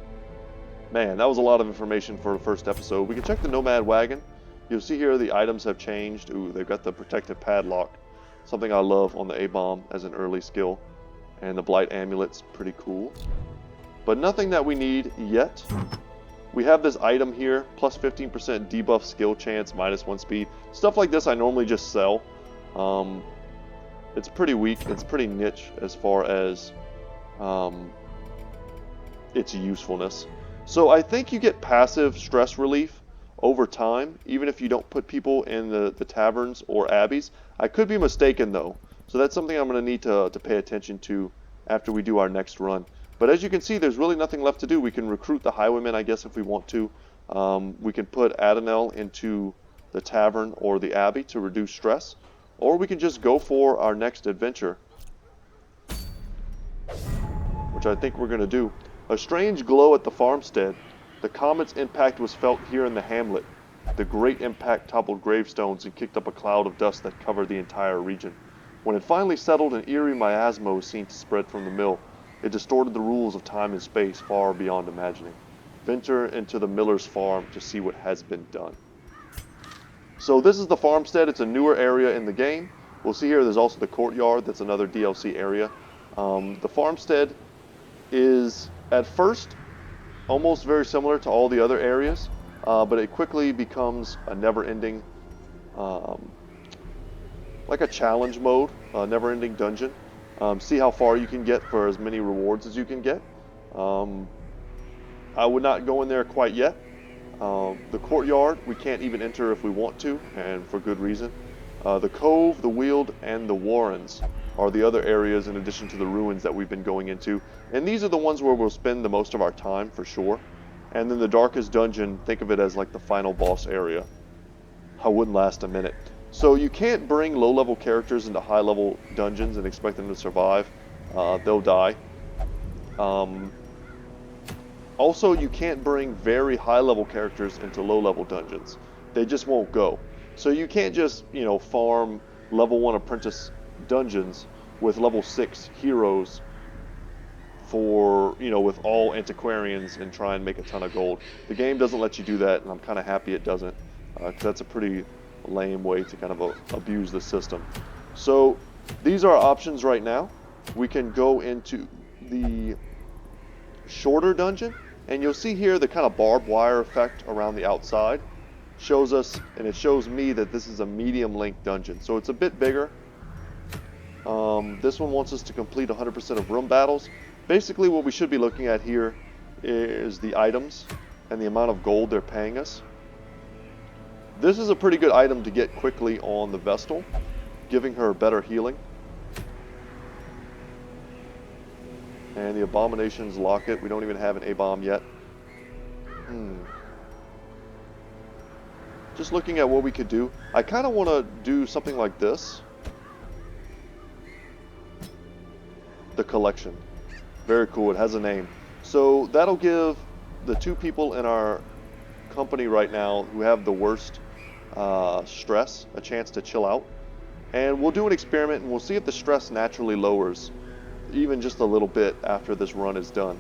man, that was a lot of information for the first episode. We can check the Nomad Wagon. You'll see here the items have changed. Ooh, they've got the protective padlock, something I love on the A-bomb as an early skill. And the Blight Amulet's pretty cool. But nothing that we need yet. We have this item here, plus 15% debuff skill chance, minus 1 speed. Stuff like this I normally just sell. It's pretty weak, it's pretty niche as far as its usefulness. So I think you get passive stress relief over time, even if you don't put people in the taverns or abbeys. I could be mistaken though, so that's something I'm going to need to pay attention to after we do our next run. But as you can see, there's really nothing left to do. We can recruit the highwaymen, I guess, if we want to. We can put Adenel into the tavern or the abbey to reduce stress, or we can just go for our next adventure, which I think we're going to do. A strange glow at the farmstead. The comet's impact was felt here in the hamlet. The great impact toppled gravestones and kicked up a cloud of dust that covered the entire region. When it finally settled, an eerie miasma was seen to spread from the mill. It distorted the rules of time and space far beyond imagining. Venture into the miller's farm to see what has been done. So this is the farmstead. It's a newer area in the game. We'll see here there's also the courtyard. That's another DLC area. The farmstead is at first almost very similar to all the other areas, but it quickly becomes a never-ending, like a challenge mode, a never-ending dungeon. See how far you can get for as many rewards as you can get. I would not go in there quite yet. The courtyard we can't even enter if we want to, and for good reason. The cove, the weald, and the warrens are the other areas in addition to the ruins that we've been going into. And these are the ones where we'll spend the most of our time for sure. And then the darkest dungeon, think of it as like the final boss area. I wouldn't last a minute. So you can't bring low-level characters into high-level dungeons and expect them to survive. They'll die. Also, you can't bring very high-level characters into low-level dungeons. They just won't go. So you can't just, farm level 1 apprentice dungeons with level 6 heroes for, with all antiquarians and try and make a ton of gold. The game doesn't let you do that, and I'm kind of happy it doesn't, because that's a pretty lame way to kind of abuse the system. So these are our options right now. We can go into the shorter dungeon, and you'll see here the kind of barbed wire effect around the outside shows us, and it shows me that this is a medium length dungeon, so it's a bit bigger. This one wants us to complete 100% of room battles. Basically what we should be looking at here is the items and the amount of gold they're paying us. This is a pretty good item to get quickly on the Vestal, giving her better healing. And the Abomination's locket, we don't even have an A-bomb yet. Just looking at what we could do. I kind of want to do something like this. The collection. Very cool, it has a name. So that'll give the two people in our company right now who have the worst stress a chance to chill out. And we'll do an experiment and we'll see if the stress naturally lowers, even just a little bit after this run is done.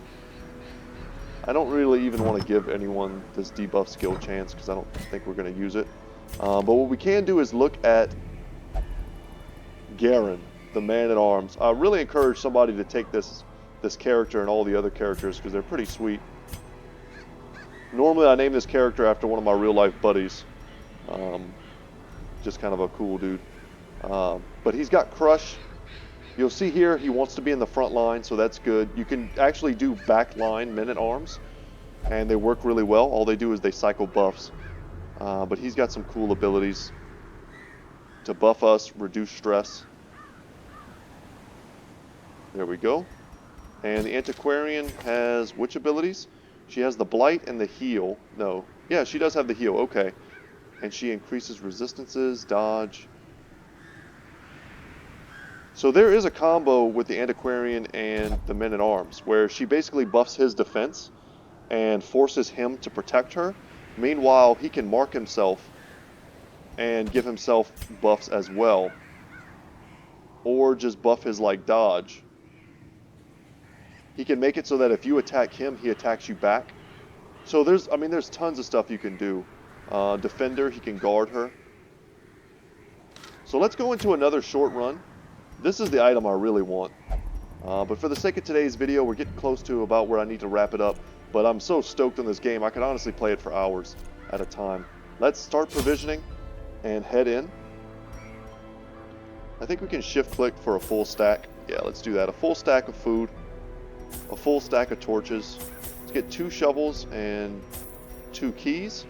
I don't really even want to give anyone this debuff skill chance because I don't think we're going to use it. But what we can do is look at Garen, the man-at-arms. I really encourage somebody to take this character and all the other characters because they're pretty sweet. Normally I name this character after one of my real-life buddies. Just kind of a cool dude. But he's got Crush. You'll see here he wants to be in the front line, so that's good. You can actually do back line men-at-arms, and they work really well. All they do is they cycle buffs. But he's got some cool abilities to buff us, reduce stress. There we go. And the Antiquarian has which abilities? She has the Blight and the Heal. No. Yeah, she does have the Heal. Okay. And she increases resistances, dodge. So there is a combo with the Antiquarian and the Men-at-Arms where she basically buffs his defense and forces him to protect her. Meanwhile, he can mark himself and give himself buffs as well. Or just buff his dodge. He can make it so that if you attack him, he attacks you back. So there's tons of stuff you can do. Defender, he can guard her. So let's go into another short run. This is the item I really want. But for the sake of today's video, we're getting close to about where I need to wrap it up. But I'm so stoked on this game, I could honestly play it for hours at a time. Let's start provisioning and head in. I think we can shift click for a full stack. Yeah, let's do that. A full stack of food. a full stack of torches. Let's get 2 shovels and 2 keys,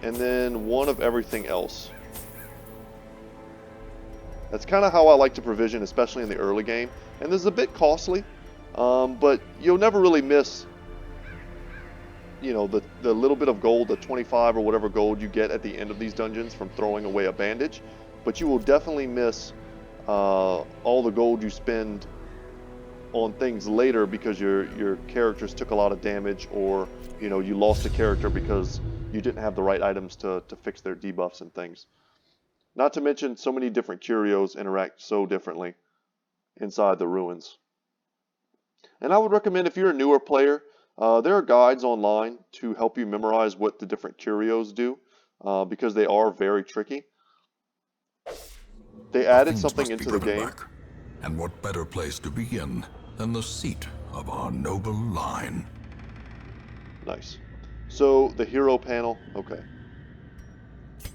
and then 1 of everything else. That's kind of how I like to provision, especially in the early game. And this is a bit costly, but you'll never really miss, you know, the little bit of gold, the 25 or whatever gold you get at the end of these dungeons from throwing away a bandage. But you will definitely miss all the gold you spend on things later because your characters took a lot of damage, or you know, you lost a character because you didn't have the right items to fix their debuffs and things. Not to mention, so many different curios interact so differently inside the ruins. And I would recommend, if you're a newer player, there are guides online to help you memorize what the different curios do, because they are very tricky. They added Things something must be into the driven game. back. And what better place to begin than the seat of our noble line? Nice. So, the hero panel, okay.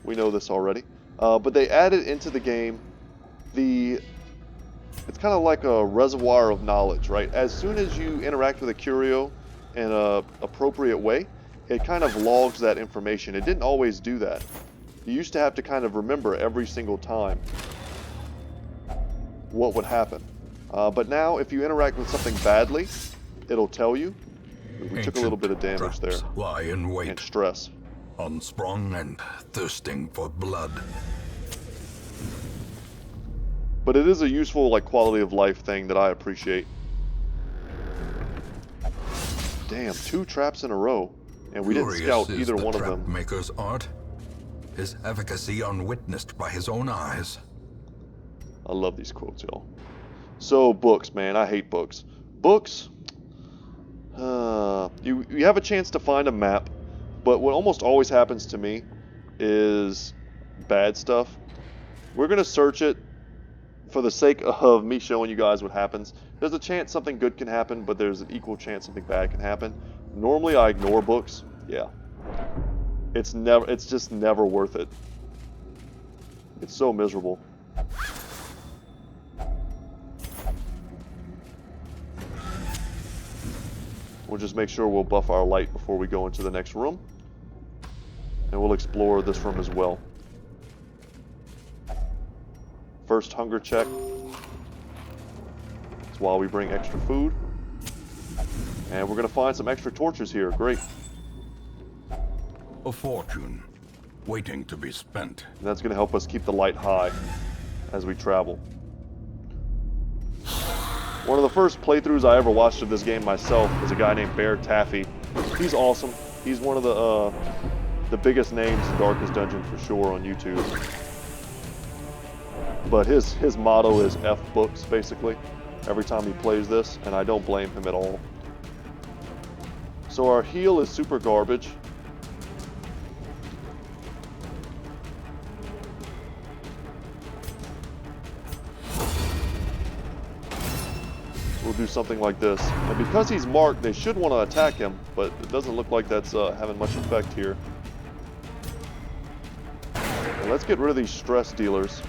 We know this already. But they added into the game it's kind of like a reservoir of knowledge, right? As soon as you interact with a curio in an appropriate way, it kind of logs that information. It didn't always do that. You used to have to kind of remember every single time what would happen. But now, if you interact with something badly, it'll tell you. We took a little bit of damage there. Lie in wait, And stress. unsprung and thirsting for blood. But it is a useful, like, quality of life thing that I appreciate. Damn, 2 traps in a row. And we didn't scout Furious either is the one of trap them. maker's art, his efficacy unwitnessed by his own eyes. I love these quotes, y'all. So, books, man. I hate books. Books, you have a chance to find a map, but what almost always happens to me is bad stuff. We're going to search it for the sake of me showing you guys what happens. There's a chance something good can happen, but there's an equal chance something bad can happen. Normally I ignore books. Yeah. It's just never worth it. It's so miserable. We'll just make sure we'll buff our light before we go into the next room. And we'll explore this room as well. First hunger check. That's while we bring extra food. And we're going to find some extra torches here. Great. A fortune, waiting to be spent. And that's going to help us keep the light high as we travel. One of the first playthroughs I ever watched of this game myself was a guy named Bear Taffy. He's awesome. He's one of the biggest names in Darkest Dungeon for sure on YouTube. But his motto is F books, basically, every time he plays this, and I don't blame him at all. So our heal is super garbage. We'll do something like this. And because he's marked, they should want to attack him, but it doesn't look like that's having much effect here. And let's get rid of these stress dealers.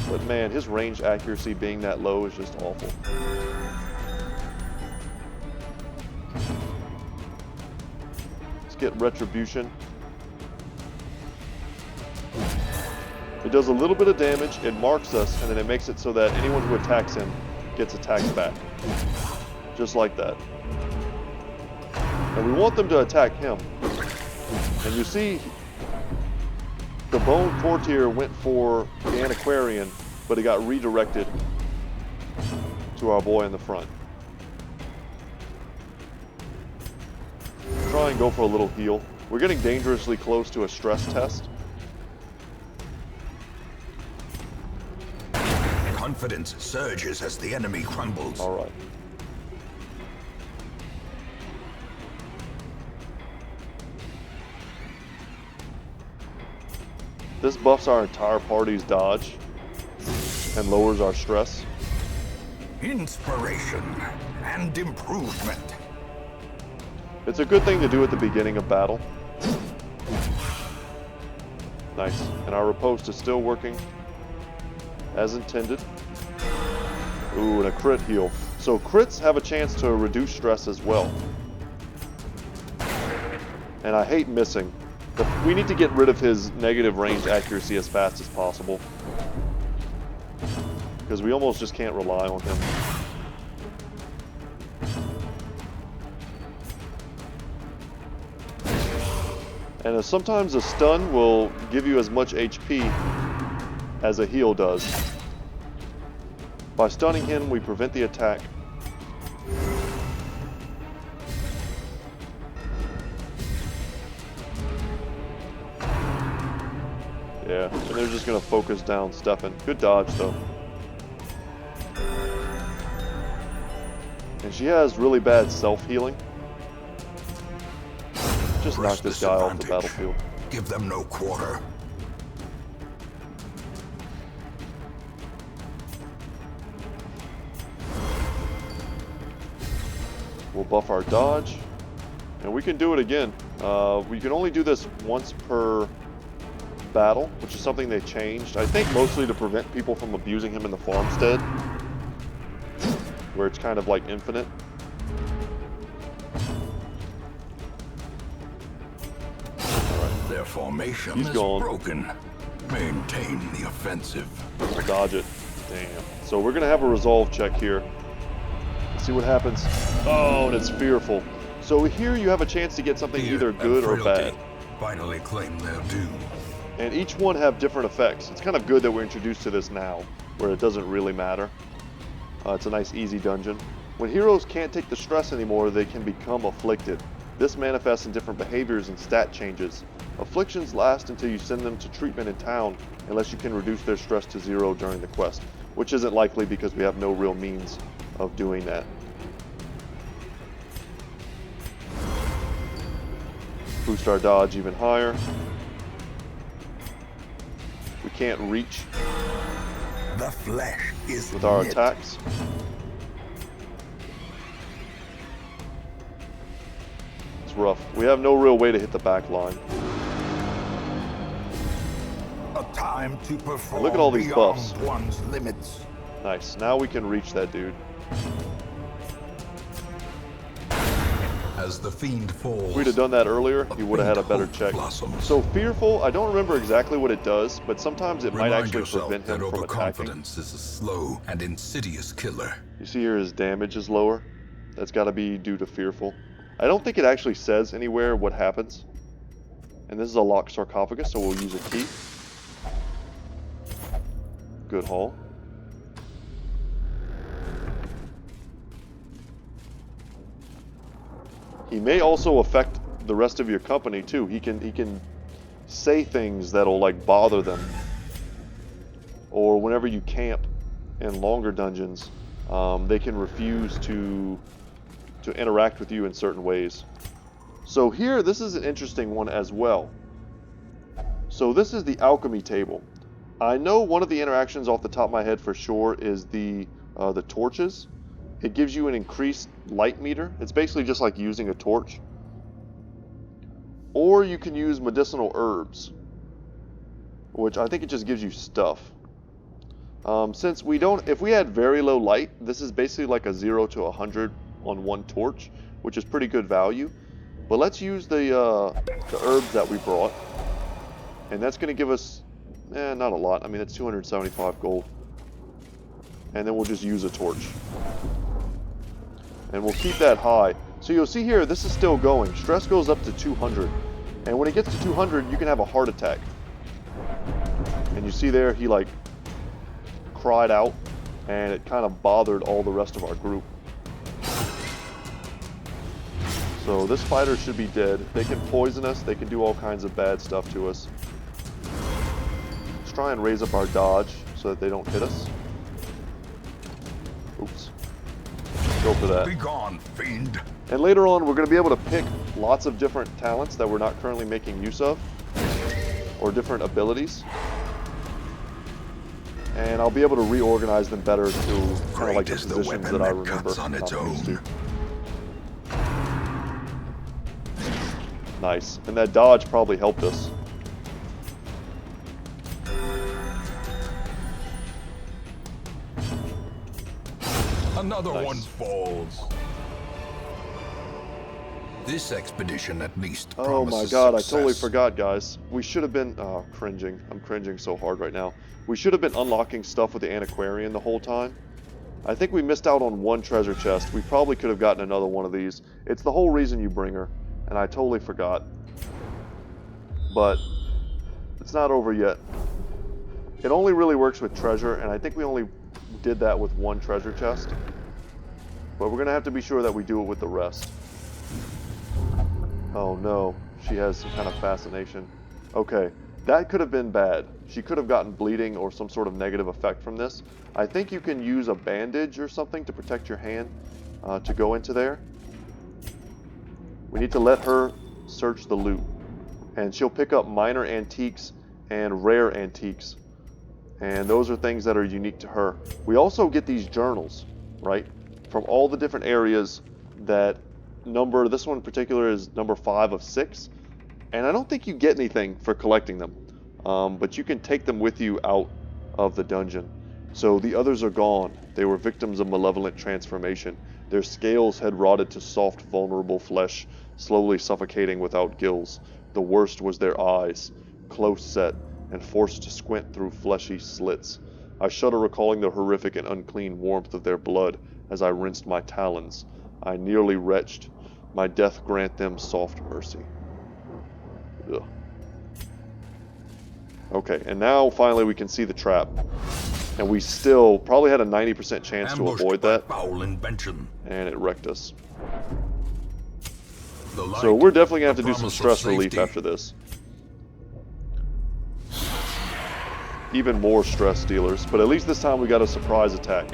But man, his range accuracy being that low is just awful. Let's get retribution. It does a little bit of damage, it marks us, and then it makes it so that anyone who attacks him gets attacked back. Just like that. And we want them to attack him. And you see, the Bone Courtier went for the Antiquarian, but it got redirected to our boy in the front. Try and go for a little heal. We're getting dangerously close to a stress test. Confidence surges as the enemy crumbles. All right. This buffs our entire party's dodge and lowers our stress. Inspiration and improvement. It's a good thing to do at the beginning of battle. Nice. And our riposte is still working as intended. Ooh, and a crit heal. So crits have a chance to reduce stress as well. And I hate missing. We need to get rid of his negative range accuracy as fast as possible. Because we almost just can't rely on him. And sometimes a stun will give you as much HP as a heal does. By stunning him, we prevent the attack. Yeah, and they're just going to focus down Stefan. Good dodge, though. And she has really bad self-healing. Just knock this guy off the battlefield. Give them no quarter. We'll buff our dodge. And we can do it again. We can only do this once per battle, which is something they changed. I think mostly to prevent people from abusing him in the farmstead, where it's kind of like infinite. Their formation is broken. Maintain the offensive. Dodge it. Damn. So we're going to have a resolve check here. Let's see what happens. Oh, and it's fearful. So here you have a chance to get something either good or bad. Finally claim their due. And each one have different effects. It's kind of good that we're introduced to this now, where it doesn't really matter. It's a nice, easy dungeon. When heroes can't take the stress anymore, they can become afflicted. This manifests in different behaviors and stat changes. Afflictions last until you send them to treatment in town, unless you can reduce their stress to 0 during the quest, which isn't likely because we have no real means of doing that. Boost our dodge even higher. We can't reach the flesh is with our attacks. It's rough. We have no real way to hit the back line. A time to perform. Look at all these buffs. One's limits. Nice. Now we can reach that dude. As the fiend falls, If we'd have done that earlier, he would have had a better check. Blossoms. So fearful, I don't remember exactly what it does, but sometimes it might actually prevent him that from attacking. overconfidence is a slow and insidious killer. You see here his damage is lower. That's got to be due to fearful. I don't think it actually says anywhere what happens. And this is a locked sarcophagus, so we'll use a key. Good haul. He may also affect the rest of your company too. He can say things that'll like bother them. Or whenever you camp in longer dungeons, they can refuse to interact with you in certain ways. So here, this is an interesting one as well. So this is the alchemy table. I know one of the interactions off the top of my head for sure is the torches. It gives you an increased light meter. It's basically just like using a torch. Or you can use medicinal herbs, which I think it just gives you stuff. Since we don't, if we had very low light, this is basically like a 0 to 100 on one torch, which is pretty good value. But let's use the herbs that we brought, and that's going to give us, not a lot. I mean, it's 275 gold. And then we'll just use a torch. And we'll keep that high. So you'll see here, this is still going. Stress goes up to 200. And when it gets to 200, you can have a heart attack. And you see there, he like cried out, and it kind of bothered all the rest of our group. So this fighter should be dead. They can poison us. They can do all kinds of bad stuff to us. Let's try and raise up our dodge so that they don't hit us. Oops. Go for that. Be gone, fiend. And later on, we're going to be able to pick lots of different talents that we're not currently making use of, or different abilities. And I'll be able to reorganize them better to kind of like the positions that I remember. On its own. Nice. And that dodge probably helped us. Another Nice. one falls. This expedition at least Oh my promises god, I success. totally forgot, guys. We should have been... Oh, cringing. I'm cringing so hard right now. We should have been unlocking stuff with the antiquarian the whole time. I think we missed out on one treasure chest. We probably could have gotten another one of these. It's the whole reason you bring her, and I totally forgot. But it's not over yet. It only really works with treasure, and I think we only did that with one treasure chest. But we're going to have to be sure that we do it with the rest. Oh no, she has some kind of fascination. Okay, that could have been bad. She could have gotten bleeding or some sort of negative effect from this. I think you can use a bandage or something to protect your hand to go into there. We need to let her search the loot. And she'll pick up minor antiques and rare antiques. And those are things that are unique to her. We also get these journals, right? From all the different areas that number, this one in particular is number 5 of 6. And I don't think you get anything for collecting them. But you can take them with you out of the dungeon. So the others are gone. They were victims of malevolent transformation. Their scales had rotted to soft, vulnerable flesh, slowly suffocating without gills. The worst was their eyes, close set and forced to squint through fleshy slits. I shudder recalling the horrific and unclean warmth of their blood as I rinsed my talons. I nearly retched. My death grant them soft mercy. Ugh. Okay, and now finally we can see the trap. And we still probably had a 90% chance to Ambushed avoid by that. foul invention. And it wrecked us. The light, So we're definitely going to have to the do some promise of stress relief safety. after this. Even more stress dealers, but at least this time we got a surprise attack.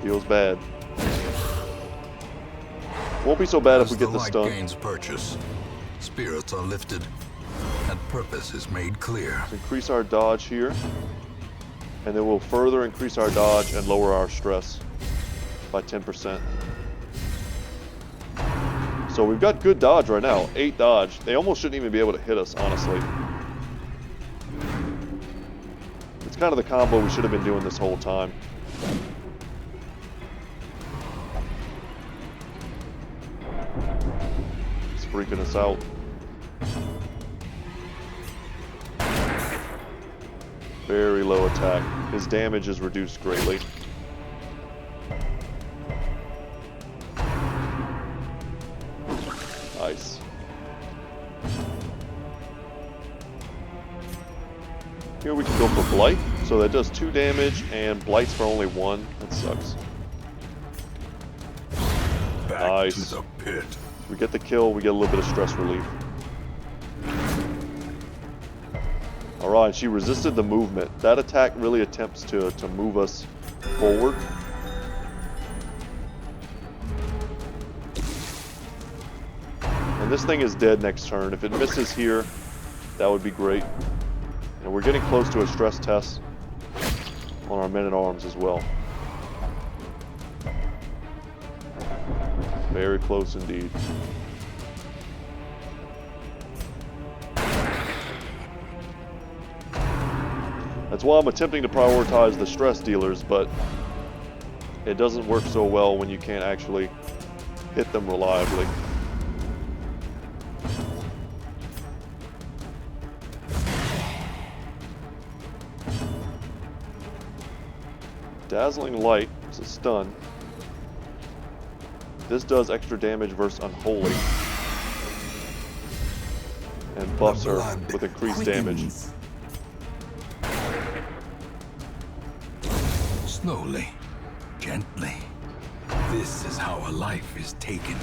Feels bad. Won't be so bad if we get the light stun. gains purchase, spirits are lifted, and purpose is made clear. Let's increase our dodge here. And then we'll further increase our dodge and lower our stress by 10%. So we've got good dodge right now. 8 dodge. They almost shouldn't even be able to hit us, honestly. It's kind of the combo we should have been doing this whole time. It's freaking us out. Very low attack. His damage is reduced greatly. Nice. Here we can go for Blight. So that does 2 damage and Blight's for only 1. That sucks. Back Nice. to the pit. We get the kill, we get a little bit of stress relief. Alright, she resisted the movement. That attack really attempts to move us forward. And this thing is dead next turn. If it misses here, that would be great. And we're getting close to a stress test on our men-at-arms as well. Very close indeed. That's why I'm attempting to prioritize the stress dealers, but it doesn't work so well when you can't actually hit them reliably. Dazzling Light is a stun. This does extra damage versus Unholy. And buffs her with increased damage. Slowly, gently. This is how a life is taken.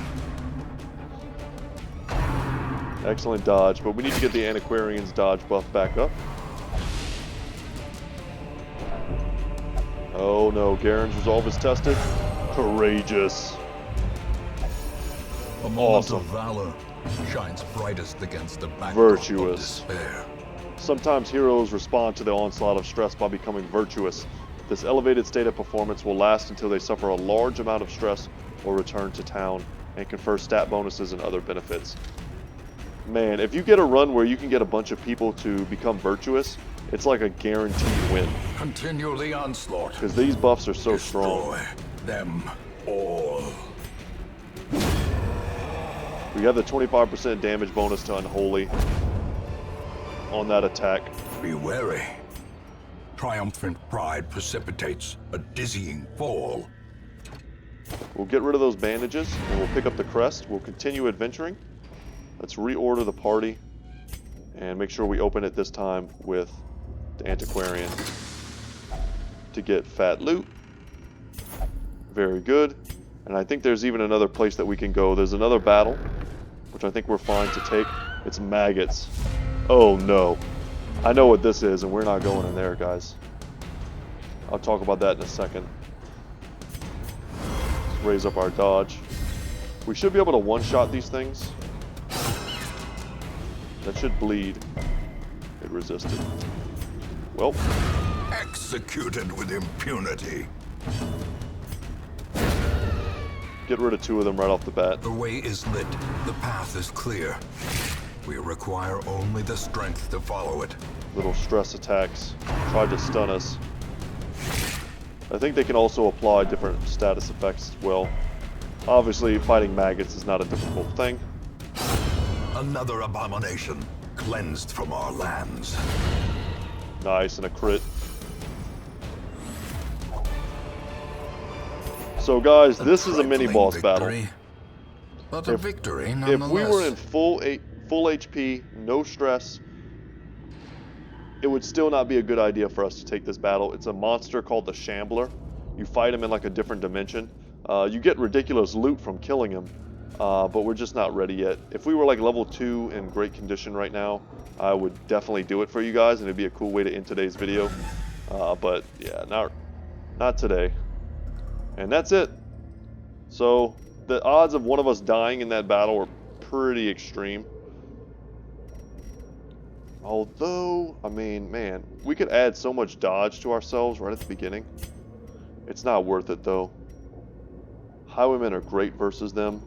Excellent dodge, but we need to get the Antiquarian's dodge buff back up. Oh no, Garen's resolve is tested. Courageous. A moment Awesome. of valor shines brightest against the backdrop Virtuous. of despair. Sometimes heroes respond to the onslaught of stress by becoming virtuous. This elevated state of performance will last until they suffer a large amount of stress or return to town and confer stat bonuses and other benefits. Man, if you get a run where you can get a bunch of people to become virtuous, it's like a guaranteed win. Continue the onslaught. Because these buffs are so strong. Destroy them all. We have the 25% damage bonus to Unholy on that attack. Be wary. Triumphant pride precipitates a dizzying fall. We'll get rid of those bandages, and we'll pick up the crest. We'll continue adventuring. Let's reorder the party, and make sure we open it this time with the Antiquarian to get fat loot. Very good. And I think there's even another place that we can go. There's another battle, which I think we're fine to take. It's maggots. Oh no. I know what this is, and we're not going in there, guys. I'll talk about that in a second. Let's raise up our dodge. We should be able to one-shot these things. That should bleed. It resisted. Well. Executed with impunity. Get rid of 2 of them right off the bat. The way is lit. The path is clear. We require only the strength to follow it. Little stress attacks. Tried to stun us. I think they can also apply different status effects as well. Obviously, fighting maggots is not a difficult thing. Another abomination cleansed from our lands. Nice, and a crit. So guys, this is a mini boss battle. But a victory If nonetheless. we were in full HP, no stress, it would still not be a good idea for us to take this battle. It's a monster called the Shambler. You fight him in like a different dimension. You get ridiculous loot from killing him, but we're just not ready yet. If we were like level 2 in great condition right now, I would definitely do it for you guys, and it'd be a cool way to end today's video. But yeah, not today. And that's it. So the odds of one of us dying in that battle are pretty extreme. Although, I mean, man, we could add so much dodge to ourselves right at the beginning. It's not worth it, though. Highwaymen are great versus them.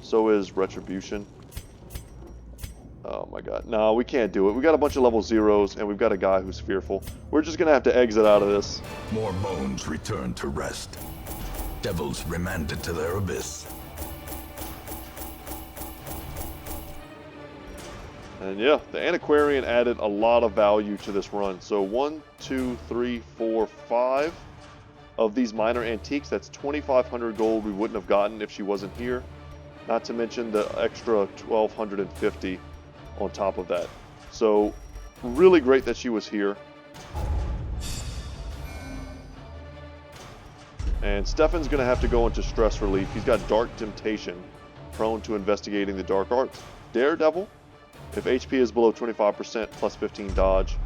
So is Retribution. Oh my god. No, we can't do it. We got a bunch of level 0s, and we've got a guy who's fearful. We're just going to have to exit out of this. More bones return to rest. Devils remanded to their abyss. And yeah, the Antiquarian added a lot of value to this run. So 1, 2, 3, 4, 5 of these minor antiques. That's 2,500 gold we wouldn't have gotten if she wasn't here. Not to mention the extra 1,250 on top of that. So really great that she was here. And Stefan's going to have to go into stress relief. He's got Dark Temptation, prone to investigating the dark arts. Daredevil, if HP is below 25%, plus 15 dodge.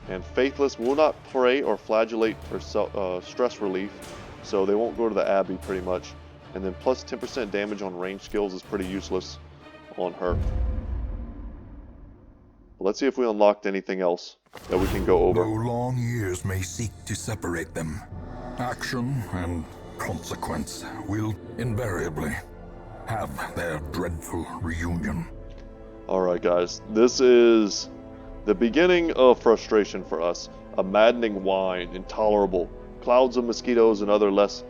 And Faithless will not pray or flagellate or stress relief, so they won't go to the Abbey pretty much. And then plus 10% damage on range skills is pretty useless on her. Let's see if we unlocked anything else that we can go over. Though long years may seek to separate them, action and consequence will invariably have their dreadful reunion. Alright guys, this is the beginning of frustration for us. A maddening whine, intolerable, clouds of mosquitoes and other less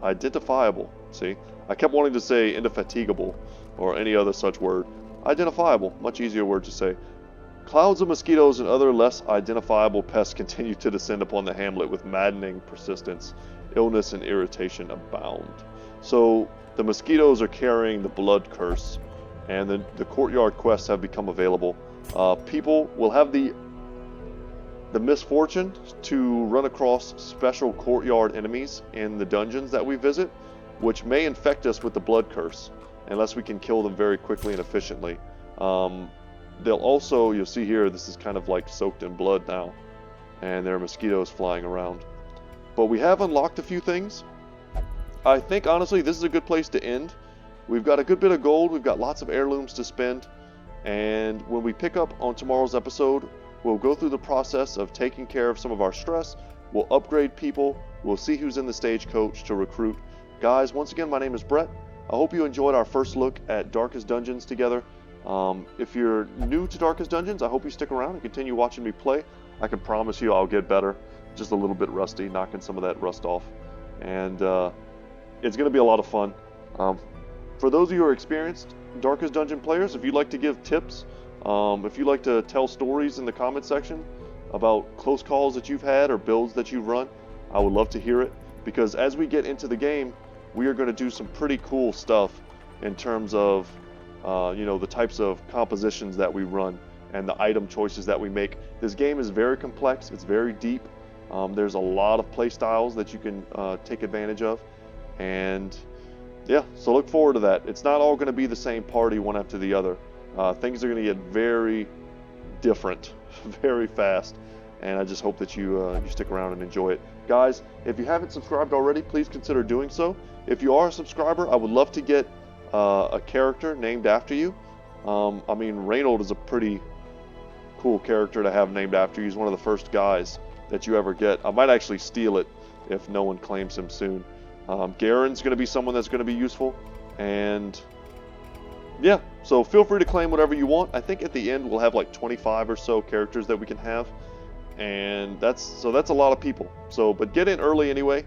identifiable. See, I kept wanting to say indefatigable or any other such word. Identifiable, much easier word to say. Clouds of mosquitoes and other less identifiable pests continue to descend upon the hamlet with maddening persistence. Illness and irritation abound. So the mosquitoes are carrying the blood curse, and the courtyard quests have become available. People will have the misfortune to run across special courtyard enemies in the dungeons that we visit, which may infect us with the blood curse, unless we can kill them very quickly and efficiently. They'll also, you'll see here, this is kind of like soaked in blood now, and there are mosquitoes flying around. But we have unlocked a few things. I think, honestly, this is a good place to end. We've got a good bit of gold, we've got lots of heirlooms to spend, and when we pick up on tomorrow's episode, we'll go through the process of taking care of some of our stress, we'll upgrade people, we'll see who's in the stagecoach to recruit. Guys, once again, my name is Brett. I hope you enjoyed our first look at Darkest Dungeons together. If you're new to Darkest Dungeons, I hope you stick around and continue watching me play. I can promise you I'll get better. Just a little bit rusty, knocking some of that rust off. And it's going to be a lot of fun. For those of you who are experienced Darkest Dungeon players, if you'd like to give tips, if you'd like to tell stories in the comment section about close calls that you've had or builds that you've run, I would love to hear it. Because as we get into the game, we are going to do some pretty cool stuff in terms of the types of compositions that we run and the item choices that we make. This game is very complex. It's very deep. There's a lot of play styles that you can take advantage of. And yeah, so look forward to that. It's not all going to be the same party one after the other. Things are going to get very different very fast. And I just hope that you stick around and enjoy it. Guys, if you haven't subscribed already, please consider doing so. If you are a subscriber, I would love to get a character named after you. I mean, Reynold is a pretty cool character to have named after you. He's one of the first guys that you ever get. I might actually steal it if no one claims him soon. Garen's going to be someone that's going to be useful. And yeah, so feel free to claim whatever you want. I think at the end we'll have like 25 or so characters that we can have. And that's a lot of people. But get in early anyway.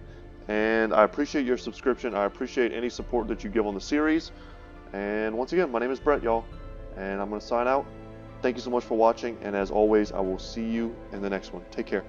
And I appreciate your subscription. I appreciate any support that you give on the series. And once again, my name is Brett, y'all. And I'm going to sign out. Thank you so much for watching. And as always, I will see you in the next one. Take care.